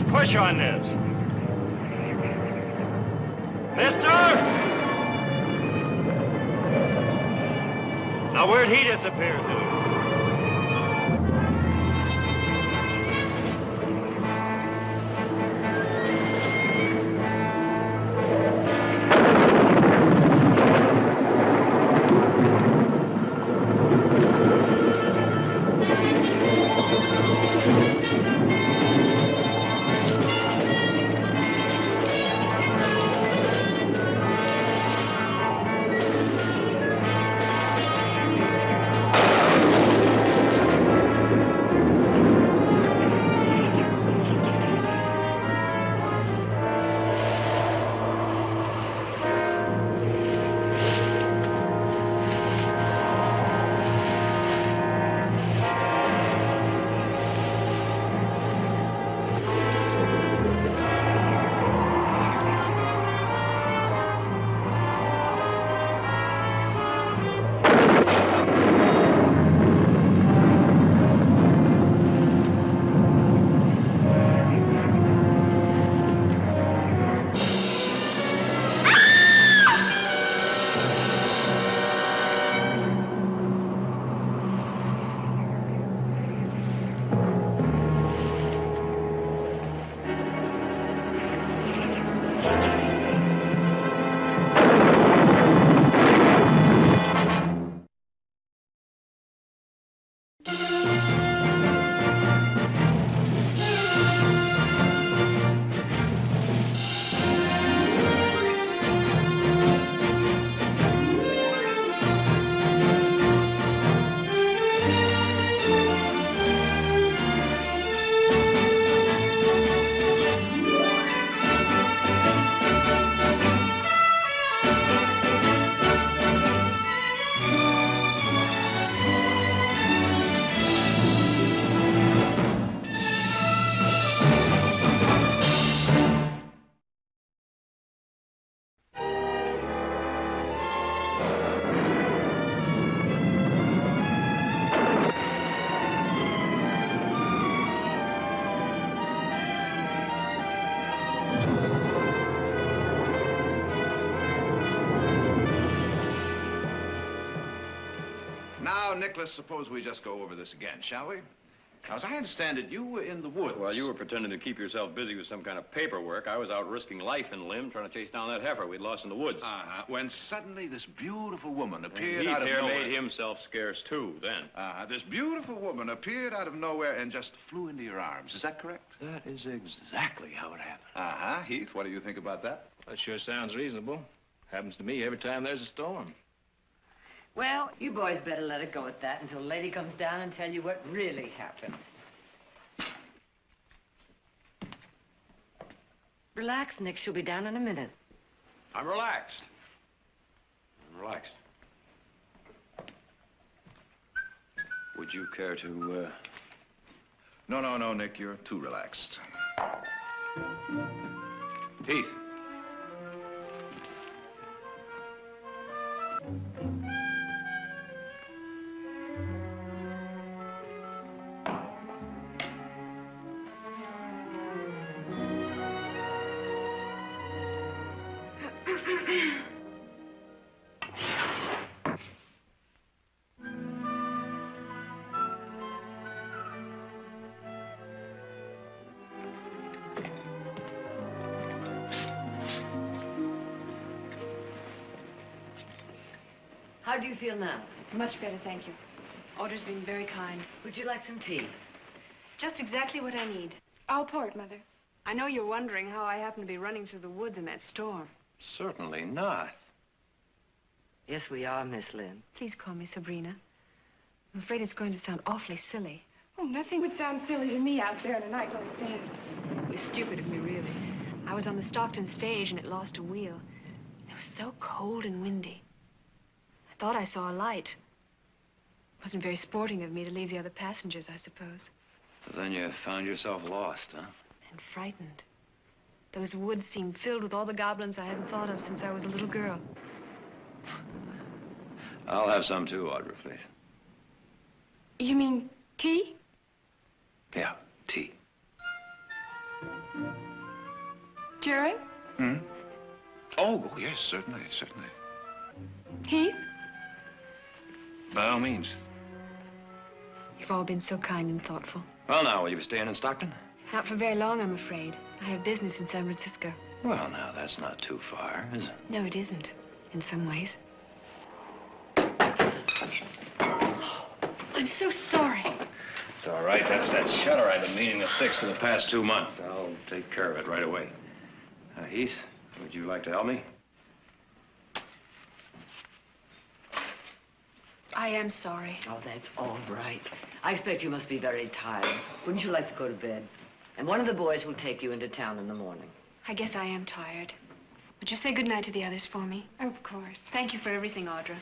Push on this. Mister! Now where'd he disappear to? Now, Nicholas, suppose we just go over this again, shall we? Now, as I understand it, you were in the woods. While you were pretending to keep yourself busy with some kind of paperwork, I was out risking life and limb trying to chase down that heifer we'd lost in the woods. When suddenly this beautiful woman appeared Heath out of here nowhere. made himself scarce, too, then. This beautiful woman appeared out of nowhere and just flew into your arms. Is that correct? That is exactly how it happened. Heath, what do you think about that? That sure sounds reasonable. Happens to me every time there's a storm. Well, you boys better let it go at that until Lady comes down and tell you what really happened. Relax, Nick. She'll be down in a minute. I'm relaxed. I'm relaxed. Would you care to, No, Nick, you're too relaxed. Teeth. How do you feel now? Much better, thank you. Audrey's been very kind. Would you like some tea? Just exactly what I need. I'll pour it, Mother. I know you're wondering how I happened to be running through the woods in that storm. Certainly not. Yes, we are, Miss Lynn. Please call me Sabrina. I'm afraid it's going to sound awfully silly. Oh, nothing would sound silly to me out there on a night like this. It was stupid of me, really. I was on the Stockton stage and it lost a wheel. It was so cold and windy. I thought I saw a light. It wasn't very sporting of me to leave the other passengers, I suppose. Then you found yourself lost, huh? And frightened. Those woods seemed filled with all the goblins I hadn't thought of since I was a little girl. I'll have some too, Audrey, please. You mean tea? Yeah, tea. Jerry? Oh, yes, certainly. Heath? By all means. You've all been so kind and thoughtful. Well, now, will you be staying in Stockton? Not for very long, I'm afraid. I have business in San Francisco. Well, now, that's not too far, is it? No, it isn't, in some ways. I'm so sorry. It's all right. That's that shutter I've been meaning to fix for the past 2 months. I'll take care of it right away. Heath, would you like to help me? I am sorry. Oh, that's all right. I expect you must be very tired. Wouldn't you like to go to bed? And one of the boys will take you into town in the morning. I guess I am tired. Would you say goodnight to the others for me? Of course. Thank you for everything, Audra.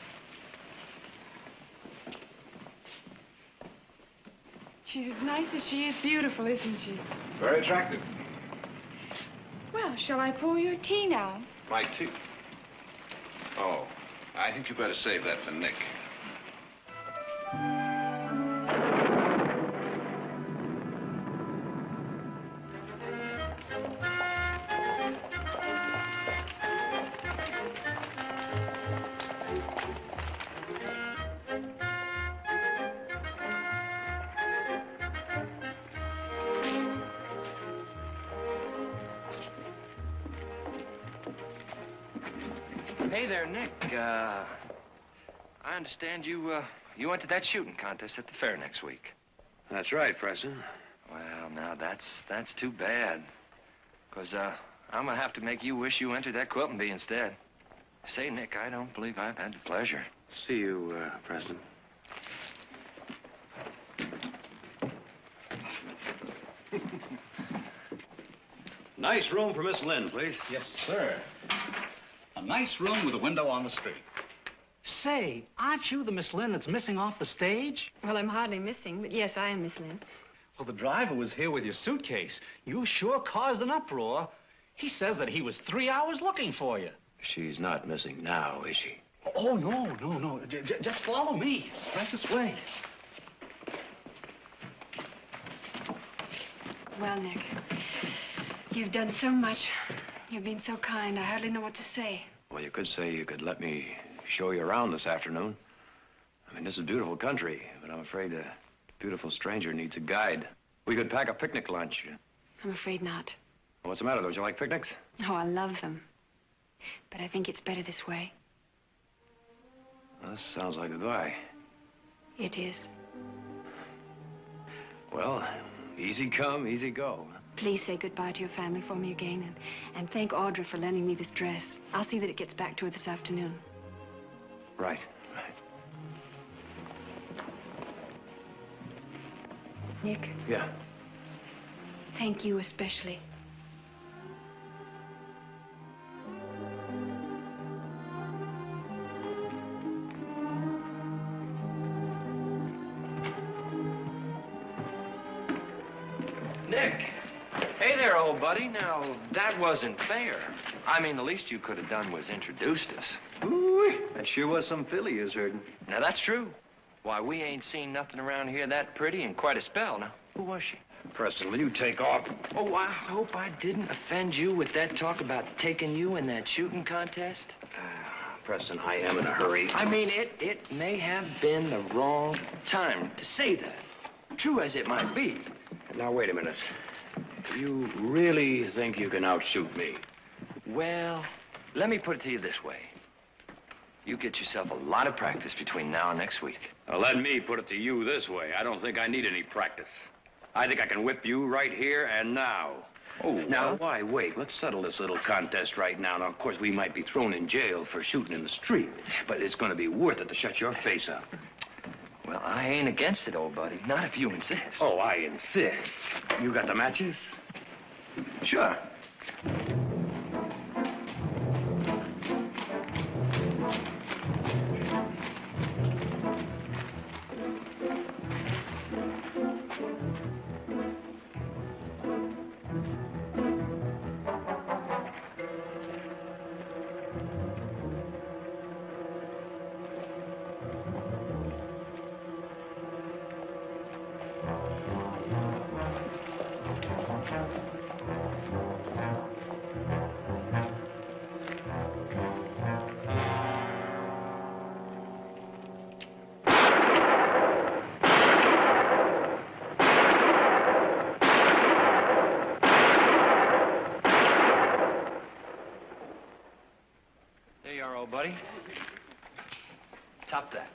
She's as nice as she is beautiful, isn't she? Very attractive. Well, shall I pour your tea now? My tea. Oh, I think you better save that for Nick. Hey there, Nick. I understand you went to that shooting contest at the fair next week. That's right, Preston. Well, now, that's too bad. 'Cause, I'm gonna have to make you wish you entered that quilting bee instead. Say, Nick, I don't believe I've had the pleasure. See you, Preston. Nice room for Miss Lynn, please. Yes, sir. A nice room with a window on the street. Say, aren't you the Miss Lynn that's missing off the stage? Well, I'm hardly missing, but yes, I am Miss Lynn. Well, the driver was here with your suitcase. You sure caused an uproar. He says that he was 3 hours looking for you. She's not missing now, is she? Oh, no. Just follow me. Right this way. Well, Nick, you've done so much. You've been so kind, I hardly know what to say. Well, you could say you could let me show you around this afternoon. I mean, this is beautiful country, but I'm afraid a beautiful stranger needs a guide. We could pack a picnic lunch. I'm afraid not. What's the matter? Don't you like picnics? Oh, I love them. But I think it's better this way. Well, this sounds like a guy. It is. Well, easy come, easy go. Please say goodbye to your family for me again, and thank Audra for lending me this dress. I'll see that it gets back to her this afternoon. Right. Nick, Yeah. thank you especially. Nick. Hey there, old buddy. Now, that wasn't fair. I mean, the least you could have done was introduced us. Ooh, that sure was some filly you was herding. Now, that's true. Why, we ain't seen nothing around here that pretty in quite a spell. Now, who was she? Preston, will you take off? Oh, I hope I didn't offend you with that talk about taking you in that shooting contest. Preston, I am in a hurry. I mean, it may have been the wrong time to say that, true as it might be. Now, wait a minute. You really think you can outshoot me? Well, let me put it to you this way. You get yourself a lot of practice between now and next week. Now, let me put it to you this way. I don't think I need any practice. I think I can whip you right here and now. Oh, Now, why wait? Let's settle this little contest right now. Now, of course, we might be thrown in jail for shooting in the street, but it's going to be worth it to shut your face up. Well, I ain't against it, old buddy. Not if you insist. Oh, I insist. You got the matches? Sure. There you are, old buddy. Top that.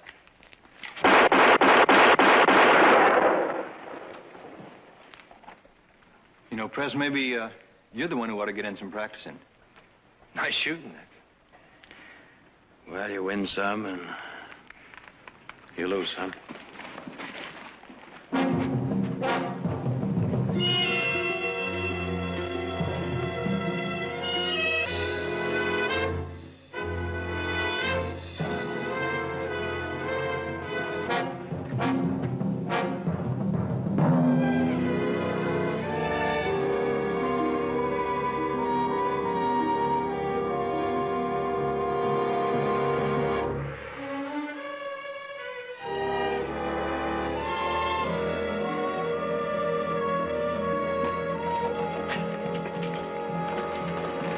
You know, Pres, maybe you're the one who ought to get in some practice in. Nice shooting, Nick. Well, you win some and you lose some.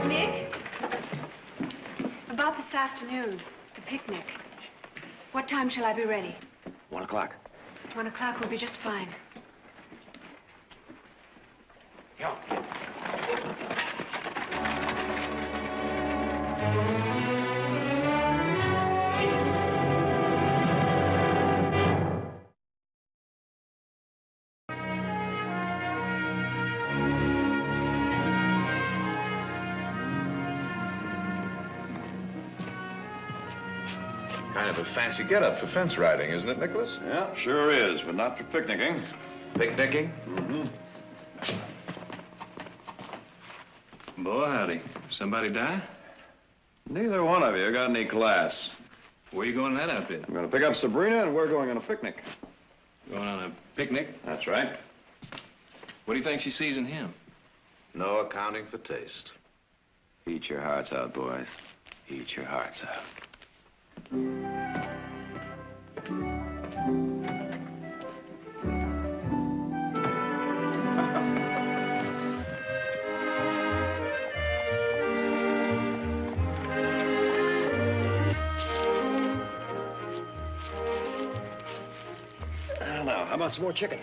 Nick? About this afternoon, the picnic. What time shall I be ready? 1 o'clock. 1 o'clock will be just fine. Kind of a fancy getup for fence riding, isn't it, Nicholas? Yeah, sure is, but not for picnicking. Picnicking? Mm-hmm. Boy, howdy. Somebody die? Neither one of you got any class. Where you going in that outfit? I'm going to pick up Sabrina, and we're going on a picnic. Going on a picnic? That's right. What do you think she sees in him? No accounting for taste. Eat your hearts out, boys. Eat your hearts out. Now, how about some more chicken?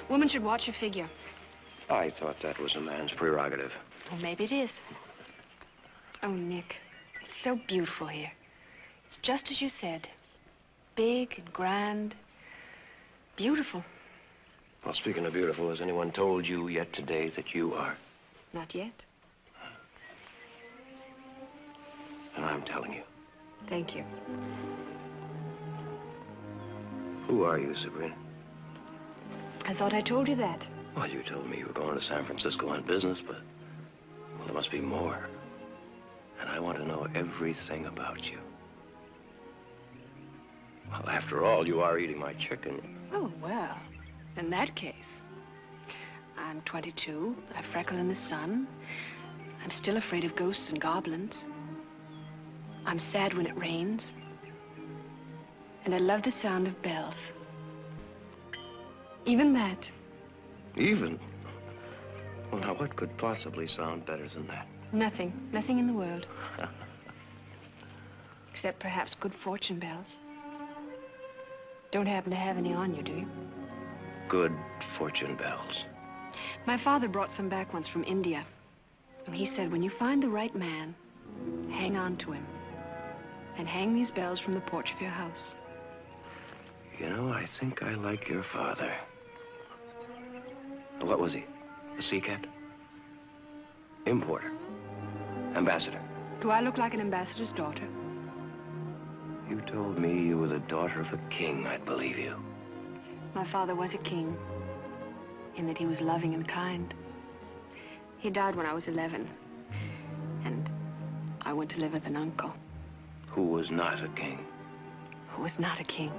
Woman should watch her figure. I thought that was a man's prerogative. Well, maybe it is. Oh, Nick, it's so beautiful here. It's just as you said. Big and grand. Beautiful. Well, speaking of beautiful, has anyone told you yet today that you are? Not yet. And I'm telling you. Thank you. Who are you, Sabrina? I thought I told you that. Well, you told me you were going to San Francisco on business, but... well, there must be more. And I want to know everything about you. Well, after all, you are eating my chicken. Oh, well, in that case. I'm 22. I freckle in the sun. I'm still afraid of ghosts and goblins. I'm sad when it rains. And I love the sound of bells. Even that. Even? Well, now, what could possibly sound better than that? Nothing. Nothing in the world. Except perhaps good fortune bells. Don't happen to have any on you, do you? Good fortune bells. My father brought some back once from India. And he said, when you find the right man, hang on to him. And hang these bells from the porch of your house. You know, I think I like your father. What was he? A sea captain? Importer? Ambassador? Do I look like an ambassador's daughter? You told me you were the daughter of a king. I'd believe you. My father was a king, in that he was loving and kind. He died when I was 11, and I went to live with an uncle. Who was not a king? Who was not a king.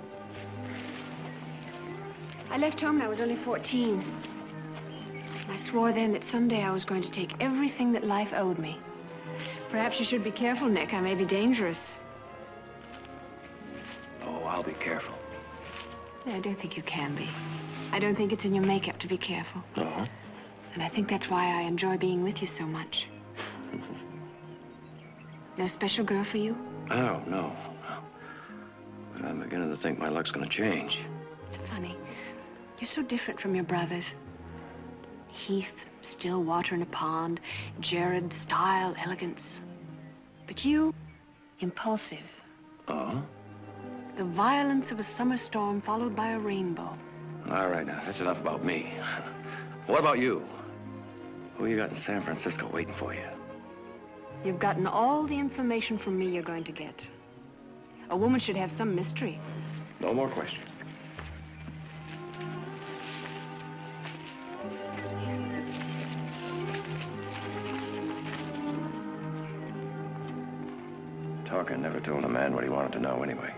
I left home when I was only 14. I swore then that someday I was going to take everything that life owed me. Perhaps you should be careful, Nick. I may be dangerous. Oh, I'll be careful. I don't think you can be. I don't think it's in your makeup to be careful. Uh-huh. And I think that's why I enjoy being with you so much. No special girl for you? Oh, no. But I'm beginning to think my luck's gonna change. It's funny. You're so different from your brothers. Heath, still water in a pond. Jared, style, elegance. But you, impulsive. Oh? The violence of a summer storm followed by a rainbow. All right, now, that's enough about me. What about you? Who you got in San Francisco waiting for you? You've gotten all the information from me you're going to get. A woman should have some mystery. No more questions. Talker never told a man what he wanted to know anyway.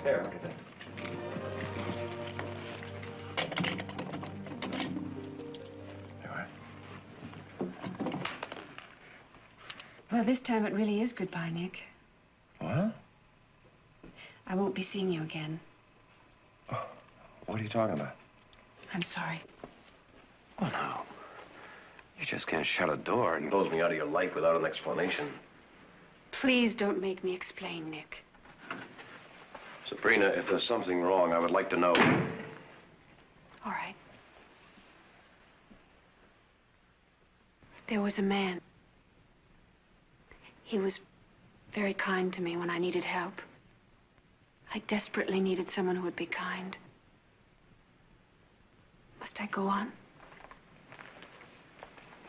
There, look at that. Well, this time it really is goodbye, Nick. What? I won't be seeing you again. What are you talking about? I'm sorry. Well, now, you just can't shut a door and close me out of your life without an explanation. Please don't make me explain, Nick. Sabrina, if there's something wrong, I would like to know. All right. There was a man. He was very kind to me when I needed help. I desperately needed someone who would be kind. Must I go on?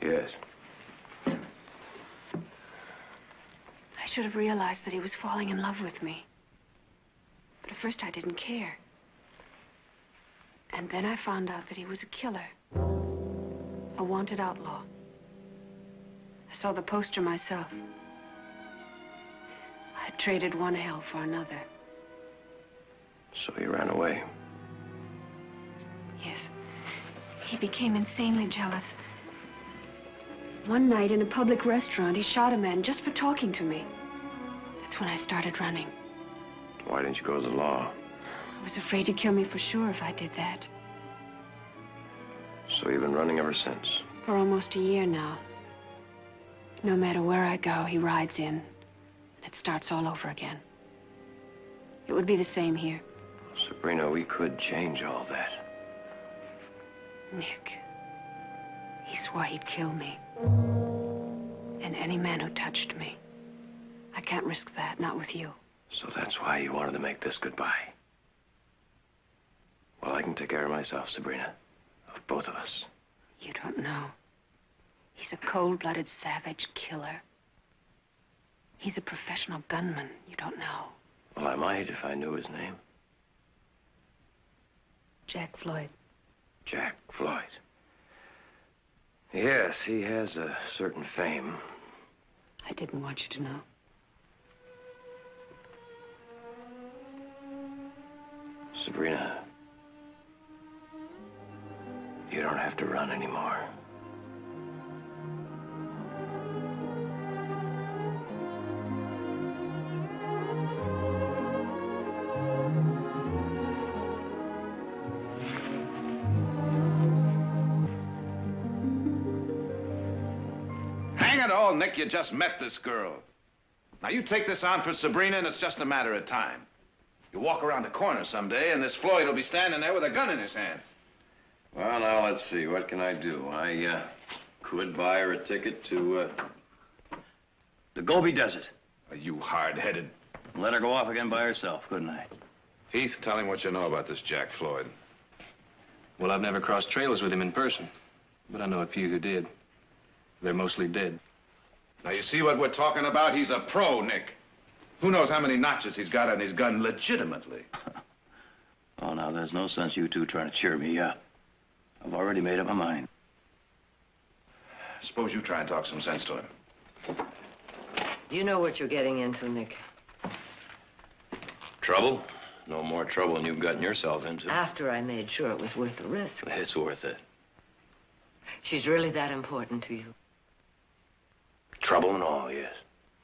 Yes. I should have realized that he was falling in love with me. But at first I didn't care. And then I found out that he was a killer. A wanted outlaw. I saw the poster myself. I had traded one hell for another. So you ran away? Yes. He became insanely jealous. One night in a public restaurant, he shot a man just for talking to me. That's when I started running. Why didn't you go to the law? I was afraid he'd kill me for sure if I did that. So you've been running ever since? For almost a year now. No matter where I go, he rides in. And it starts all over again. It would be the same here. Sabrina, we could change all that. Nick, he swore he'd kill me. And any man who touched me. I can't risk that, not with you. So that's why you wanted to make this goodbye. Well, I can take care of myself, Sabrina. Of both of us. You don't know. He's a cold-blooded savage killer. He's a professional gunman. You don't know. Well, I might if I knew his name. Jack Floyd. Jack Floyd. Yes, he has a certain fame. I didn't want you to know. Sabrina, you don't have to run anymore. Hang it all, Nick, you just met this girl. Now you take this on for Sabrina and it's just a matter of time. You walk around the corner someday and this Floyd will be standing there with a gun in his hand. Well, now, let's see. What can I do? I could buy her a ticket to the Gobi Desert. Are you hard-headed? Let her go off again by herself, couldn't I? Heath, tell him what you know about this Jack Floyd. Well, I've never crossed trails with him in person, but I know a few who did. They're mostly dead. Now, you see what we're talking about? He's a pro, Nick. Who knows how many notches he's got on his gun legitimately? Oh, now, there's no sense you two trying to cheer me up. I've already made up my mind. Suppose you try and talk some sense to him. You know what you're getting into, Nick. Trouble? No more trouble than you've gotten yourself into. After I made sure it was worth the risk. It's worth it. She's really that important to you. Trouble and all, yes.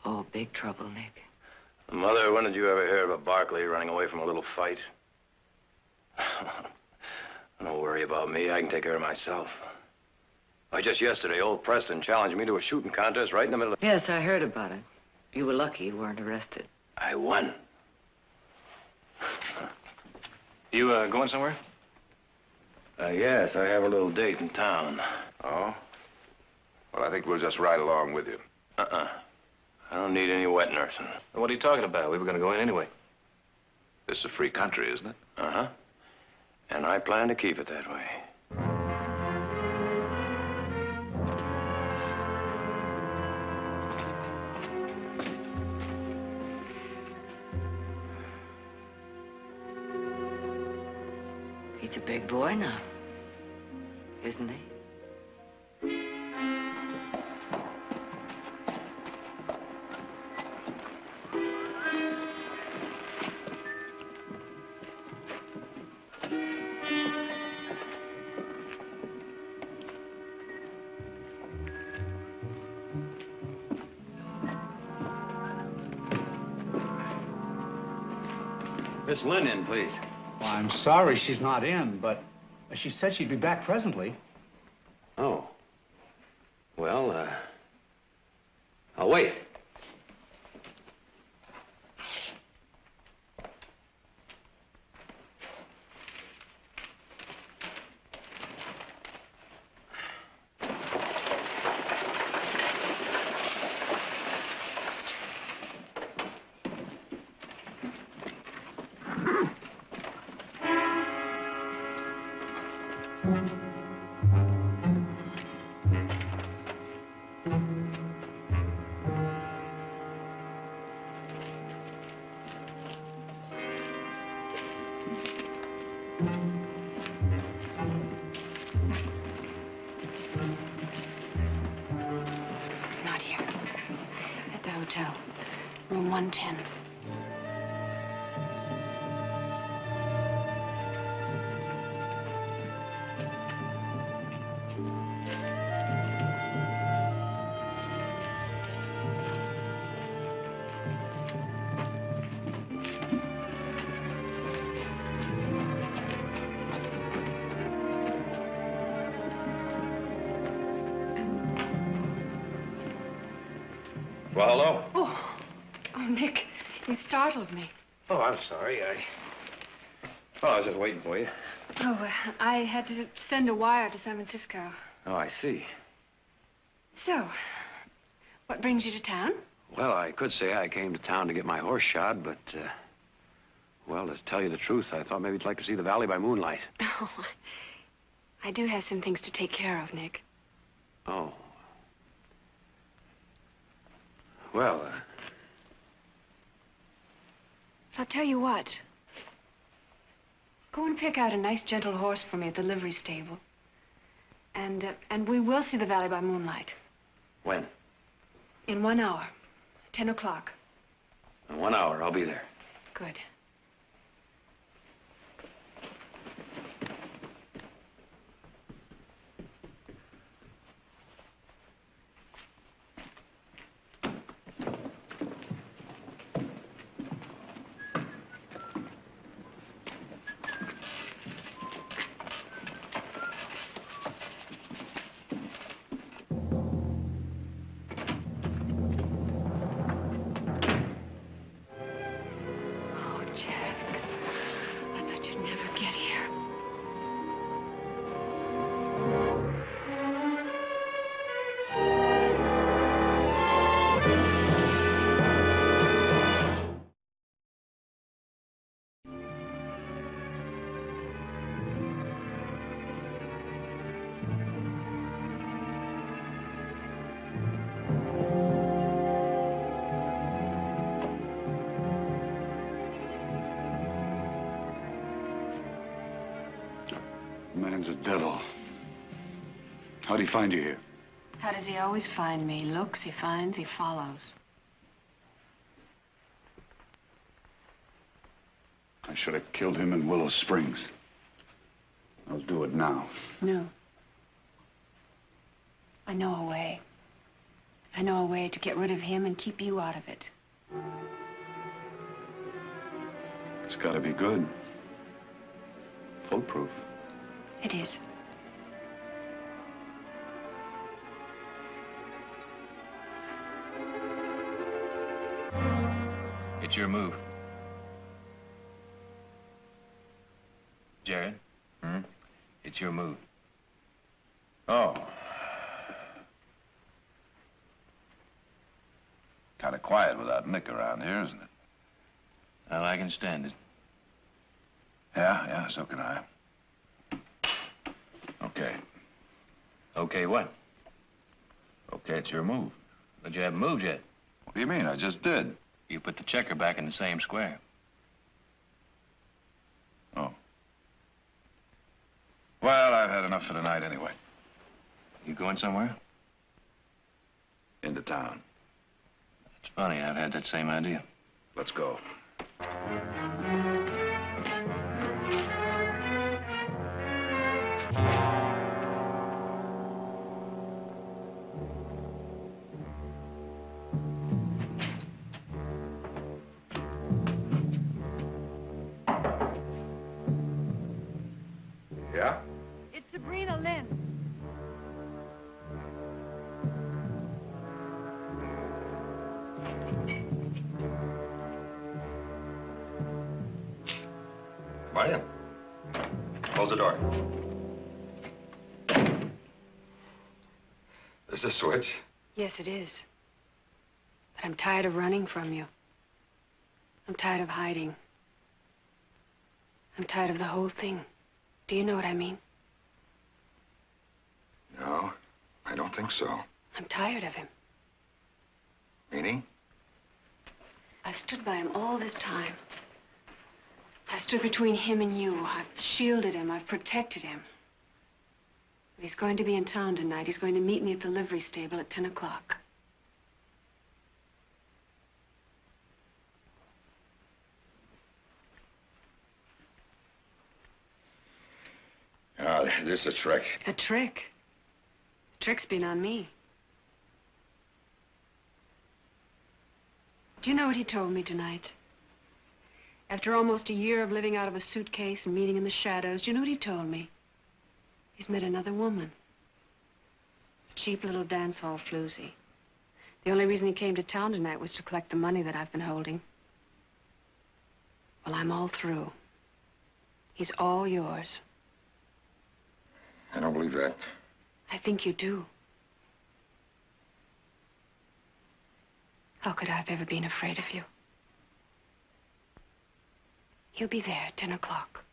Oh, big trouble, Nick. Mother, when did you ever hear of a Barkley running away from a little fight? Don't worry about me. I can take care of myself. Why, just yesterday, old Preston challenged me to a shooting contest right in the middle of... Yes, I heard about it. You were lucky you weren't arrested. I won. You, going somewhere? Yes, I have a little date in town. Oh? Well, I think we'll just ride along with you. I don't need any wet nursing. What are you talking about? We were going to go in anyway. This is a free country, isn't it? Uh-huh. And I plan to keep it that way. He's a big boy now, isn't he? Miss Lynn in, please. Well, I'm sorry she's not in, but she said she'd be back presently. Oh. Well, I'll wait. Not here. At the hotel. Room 110. Well, hello? Oh, Nick, you startled me. Oh, I'm sorry. I was just waiting for you. Oh, I had to send a wire to San Francisco. Oh, I see. So, what brings you to town? Well, I could say I came to town to get my horse shod, but, well, to tell you the truth, I thought maybe you'd like to see the valley by moonlight. Oh, I do have some things to take care of, Nick. Oh. Well, I'll tell you what. Go and pick out a nice, gentle horse for me at the livery stable. And we will see the valley by moonlight. when? In 1 hour. 10 o'clock. In 1 hour, I'll be there. Good. The man's a devil. How'd he find you here? How does he always find me? He looks, he finds, he follows. I should have killed him in Willow Springs. I'll do it now. No. I know a way. I know a way to get rid of him and keep you out of it. It's gotta be good. Foolproof. It is. It's your move. Jared? It's your move. Oh. Kind of quiet without Nick around here, isn't it? Well, I can stand it. Yeah, so can I. Okay. Okay, what? Okay, it's your move. But you haven't moved yet. What do you mean? I just did. You put the checker back in the same square. Oh. Well, I've had enough for tonight anyway. You going somewhere? Into town. It's funny, I've had that same idea. Let's go. Yeah? It's Sabrina Lynn. Come on in. Close the door. Is this a switch? Yes, it is. But I'm tired of running from you. I'm tired of hiding. I'm tired of the whole thing. Do you know what I mean? No, I don't think so. I'm tired of him. Meaning? I've stood by him all this time. I stood between him and you. I've shielded him. I've protected him. He's going to be in town tonight. He's going to meet me at the livery stable at 10 o'clock. This is a trick. A trick? The trick's been on me. Do you know what he told me tonight? After almost a year of living out of a suitcase and meeting in the shadows, do you know what he told me? He's met another woman. A cheap little dance hall floozy. The only reason he came to town tonight was to collect the money that I've been holding. Well, I'm all through. He's all yours. I don't believe that. I think you do. How could I have ever been afraid of you? He'll be there at 10 o'clock.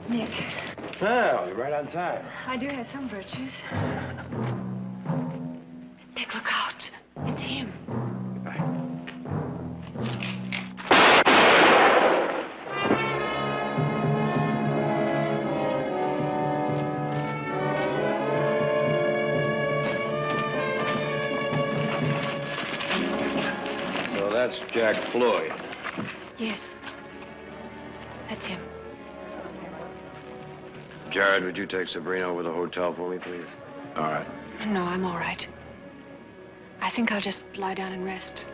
Nick, Well, you're right on time. I do have some virtues. Nick, look out. It's him. So that's Jack Floyd. Yes. That's him. Jared, would you take Sabrina over to the hotel for me, please? All right. No, I'm all right. I think I'll just lie down and rest.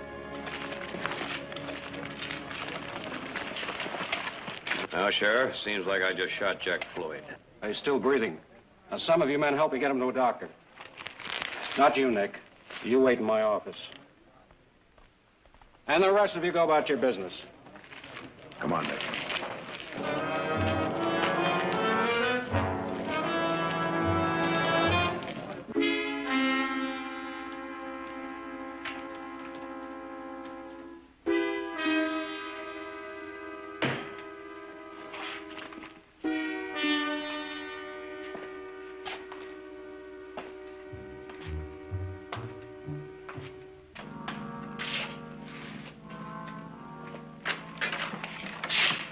Now, Sheriff, seems like I just shot Jack Floyd. He's still breathing. Now, some of you men help me get him to a doctor. Not you, Nick. You wait in my office. And the rest of you go about your business. Come on, Nick.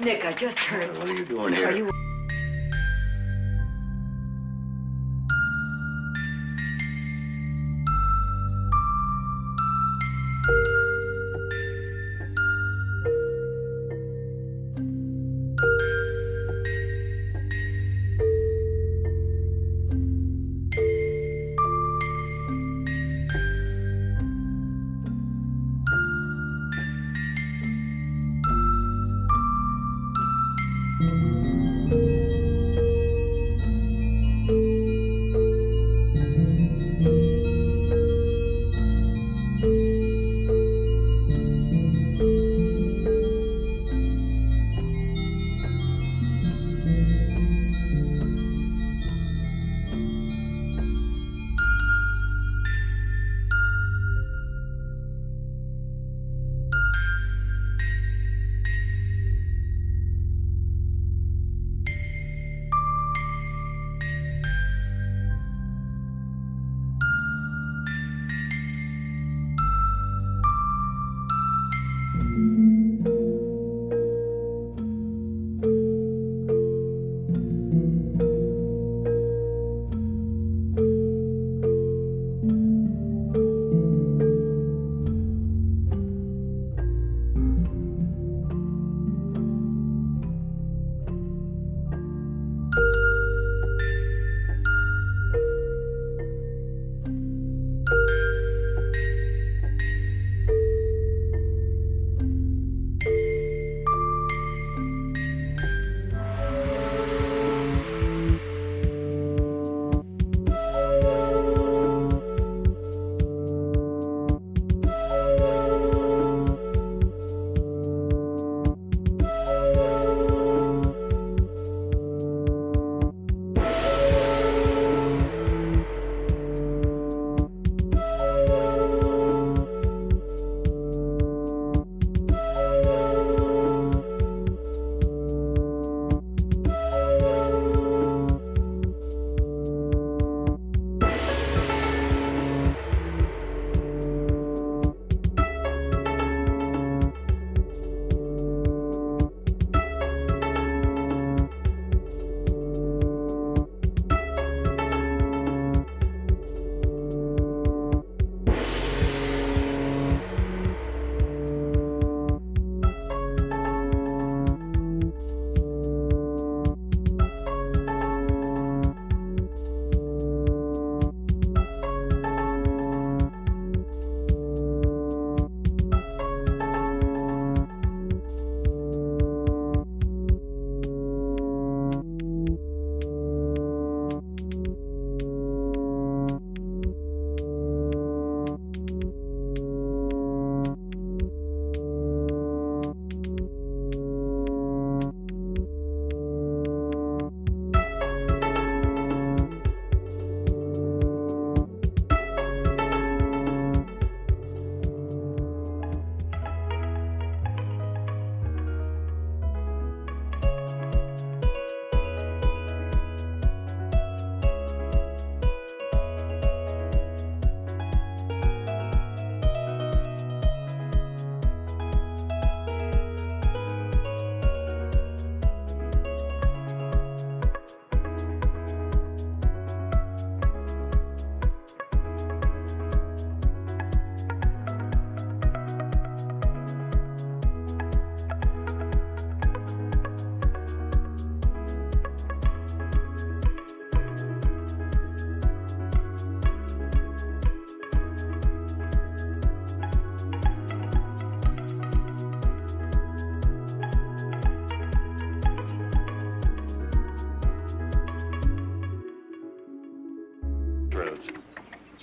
Nick, I just heard... What are you doing here? Are you...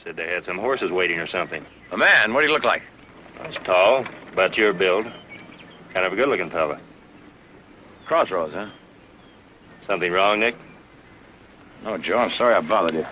Said they had some horses waiting or something. A man, what do you look like? He's tall, about your build. Kind of a good-looking fella. Crossroads, huh? Something wrong, Nick? No, Joe, I'm sorry I bothered you.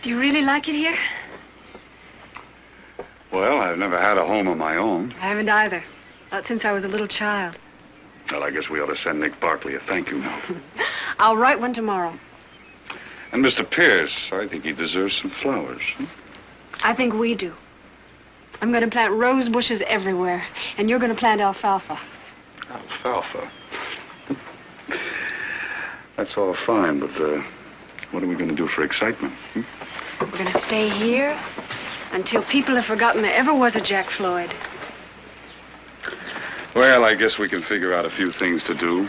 Do you really like it here? Well, I've never had a home of my own. I haven't either. Not since I was a little child. Well, I guess we ought to send Nick Barkley a thank you note. I'll write one tomorrow. And Mr. Pierce, I think he deserves some flowers. I think we do. I'm going to plant rose bushes everywhere, and you're going to plant alfalfa. Alfalfa? That's all fine, but what are we going to do for excitement? We're going to stay here until people have forgotten there ever was a Jack Floyd. Well, I guess we can figure out a few things to do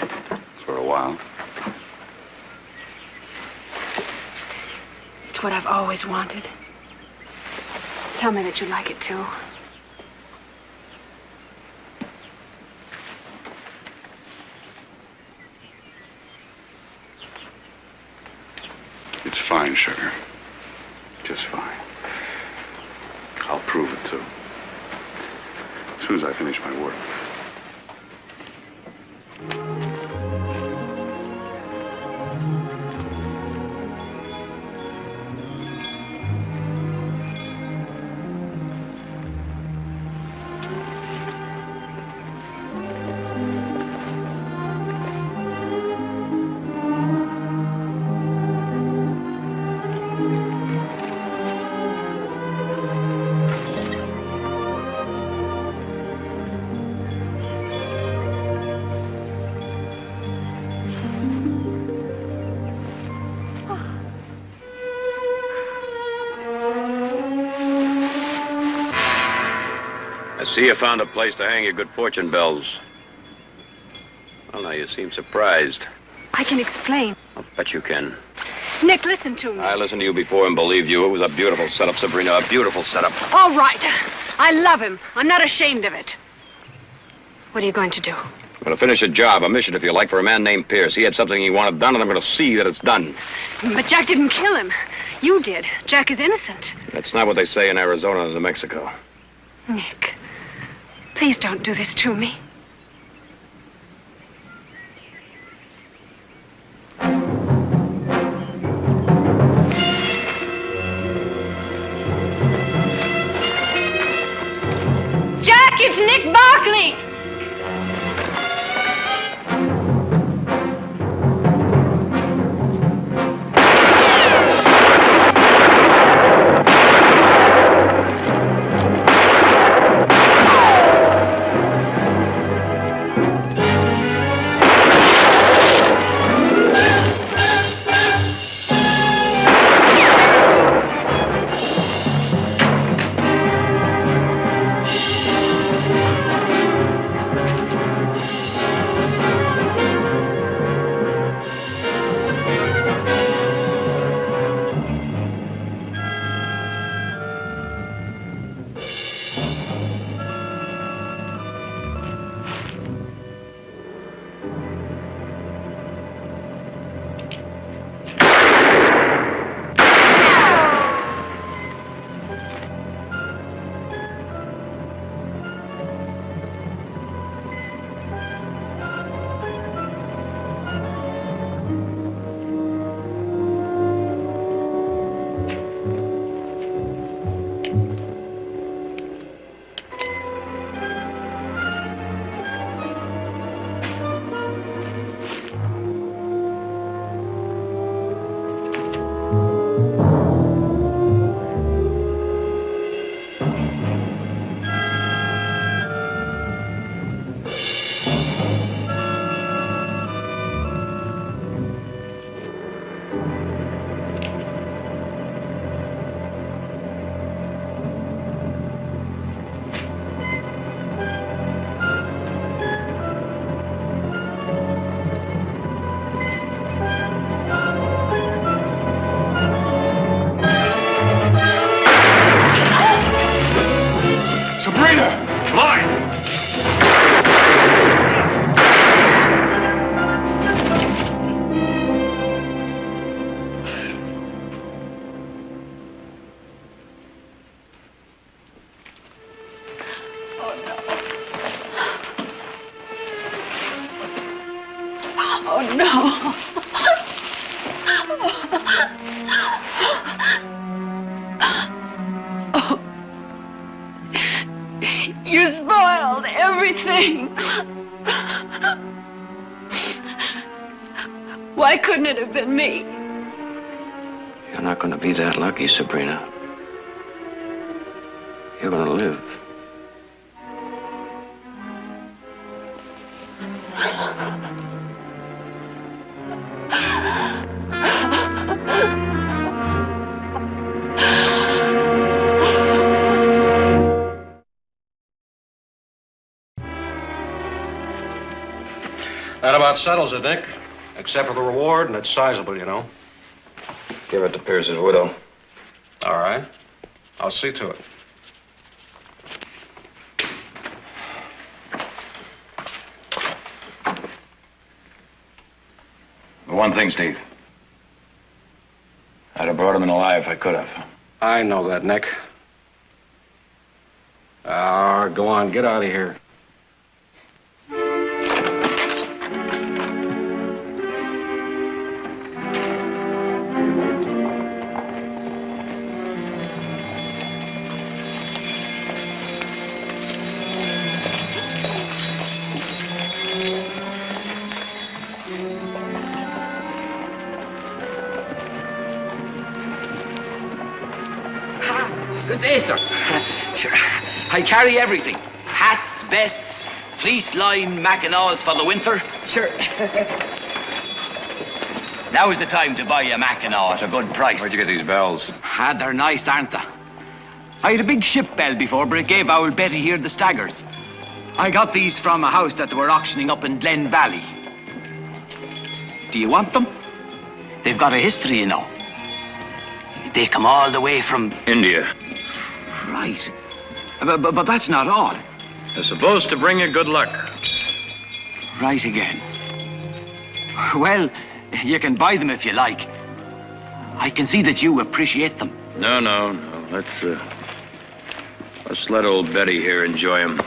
for a while. It's what I've always wanted. Tell me that you like it too. That's fine, sugar. Just fine. I'll prove it, too. As soon as I finish my work. I see you found a place to hang your good fortune bells. Well, now you seem surprised. I can explain. I'll bet you can. Nick, listen to me. I listened to you before and believed you. It was a beautiful setup, Sabrina, a beautiful setup. All right. I love him. I'm not ashamed of it. What are you going to do? I'm going to finish a job, a mission, if you like, for a man named Pierce. He had something he wanted done, and I'm going to see that it's done. But Jack didn't kill him. You did. Jack is innocent. That's not what they say in Arizona and New Mexico. Nick, please don't do this to me. Jack, it's Nick Barkley! Oh, no. Oh. You spoiled everything. Why couldn't it have been me? You're not going to be that lucky, Sabrina. You're going to live. That about settles it, Nick. Except for the reward, and it's sizable, you know. Give it to Pierce's widow. All right. I'll see to it. One thing, Steve. brought him in alive if I could have. I know that, Nick. Go on, get out of here. Good day, sir. Sure. I carry everything. Hats, vests, fleece-lined mackinaws for the winter. Sure. Now is the time to buy a mackinaw at a good price. Where'd you get these bells? They're nice, aren't they? I had a big ship bell before, but it gave our Betty here the staggers. I got these from a house that they were auctioning up in Glen Valley. Do you want them? They've got a history, you know. They come all the way from... India. Right. But that's not all. They're supposed to bring you good luck. Right again. Well, you can buy them if you like. I can see that you appreciate them. No. Let's let old Betty here enjoy them.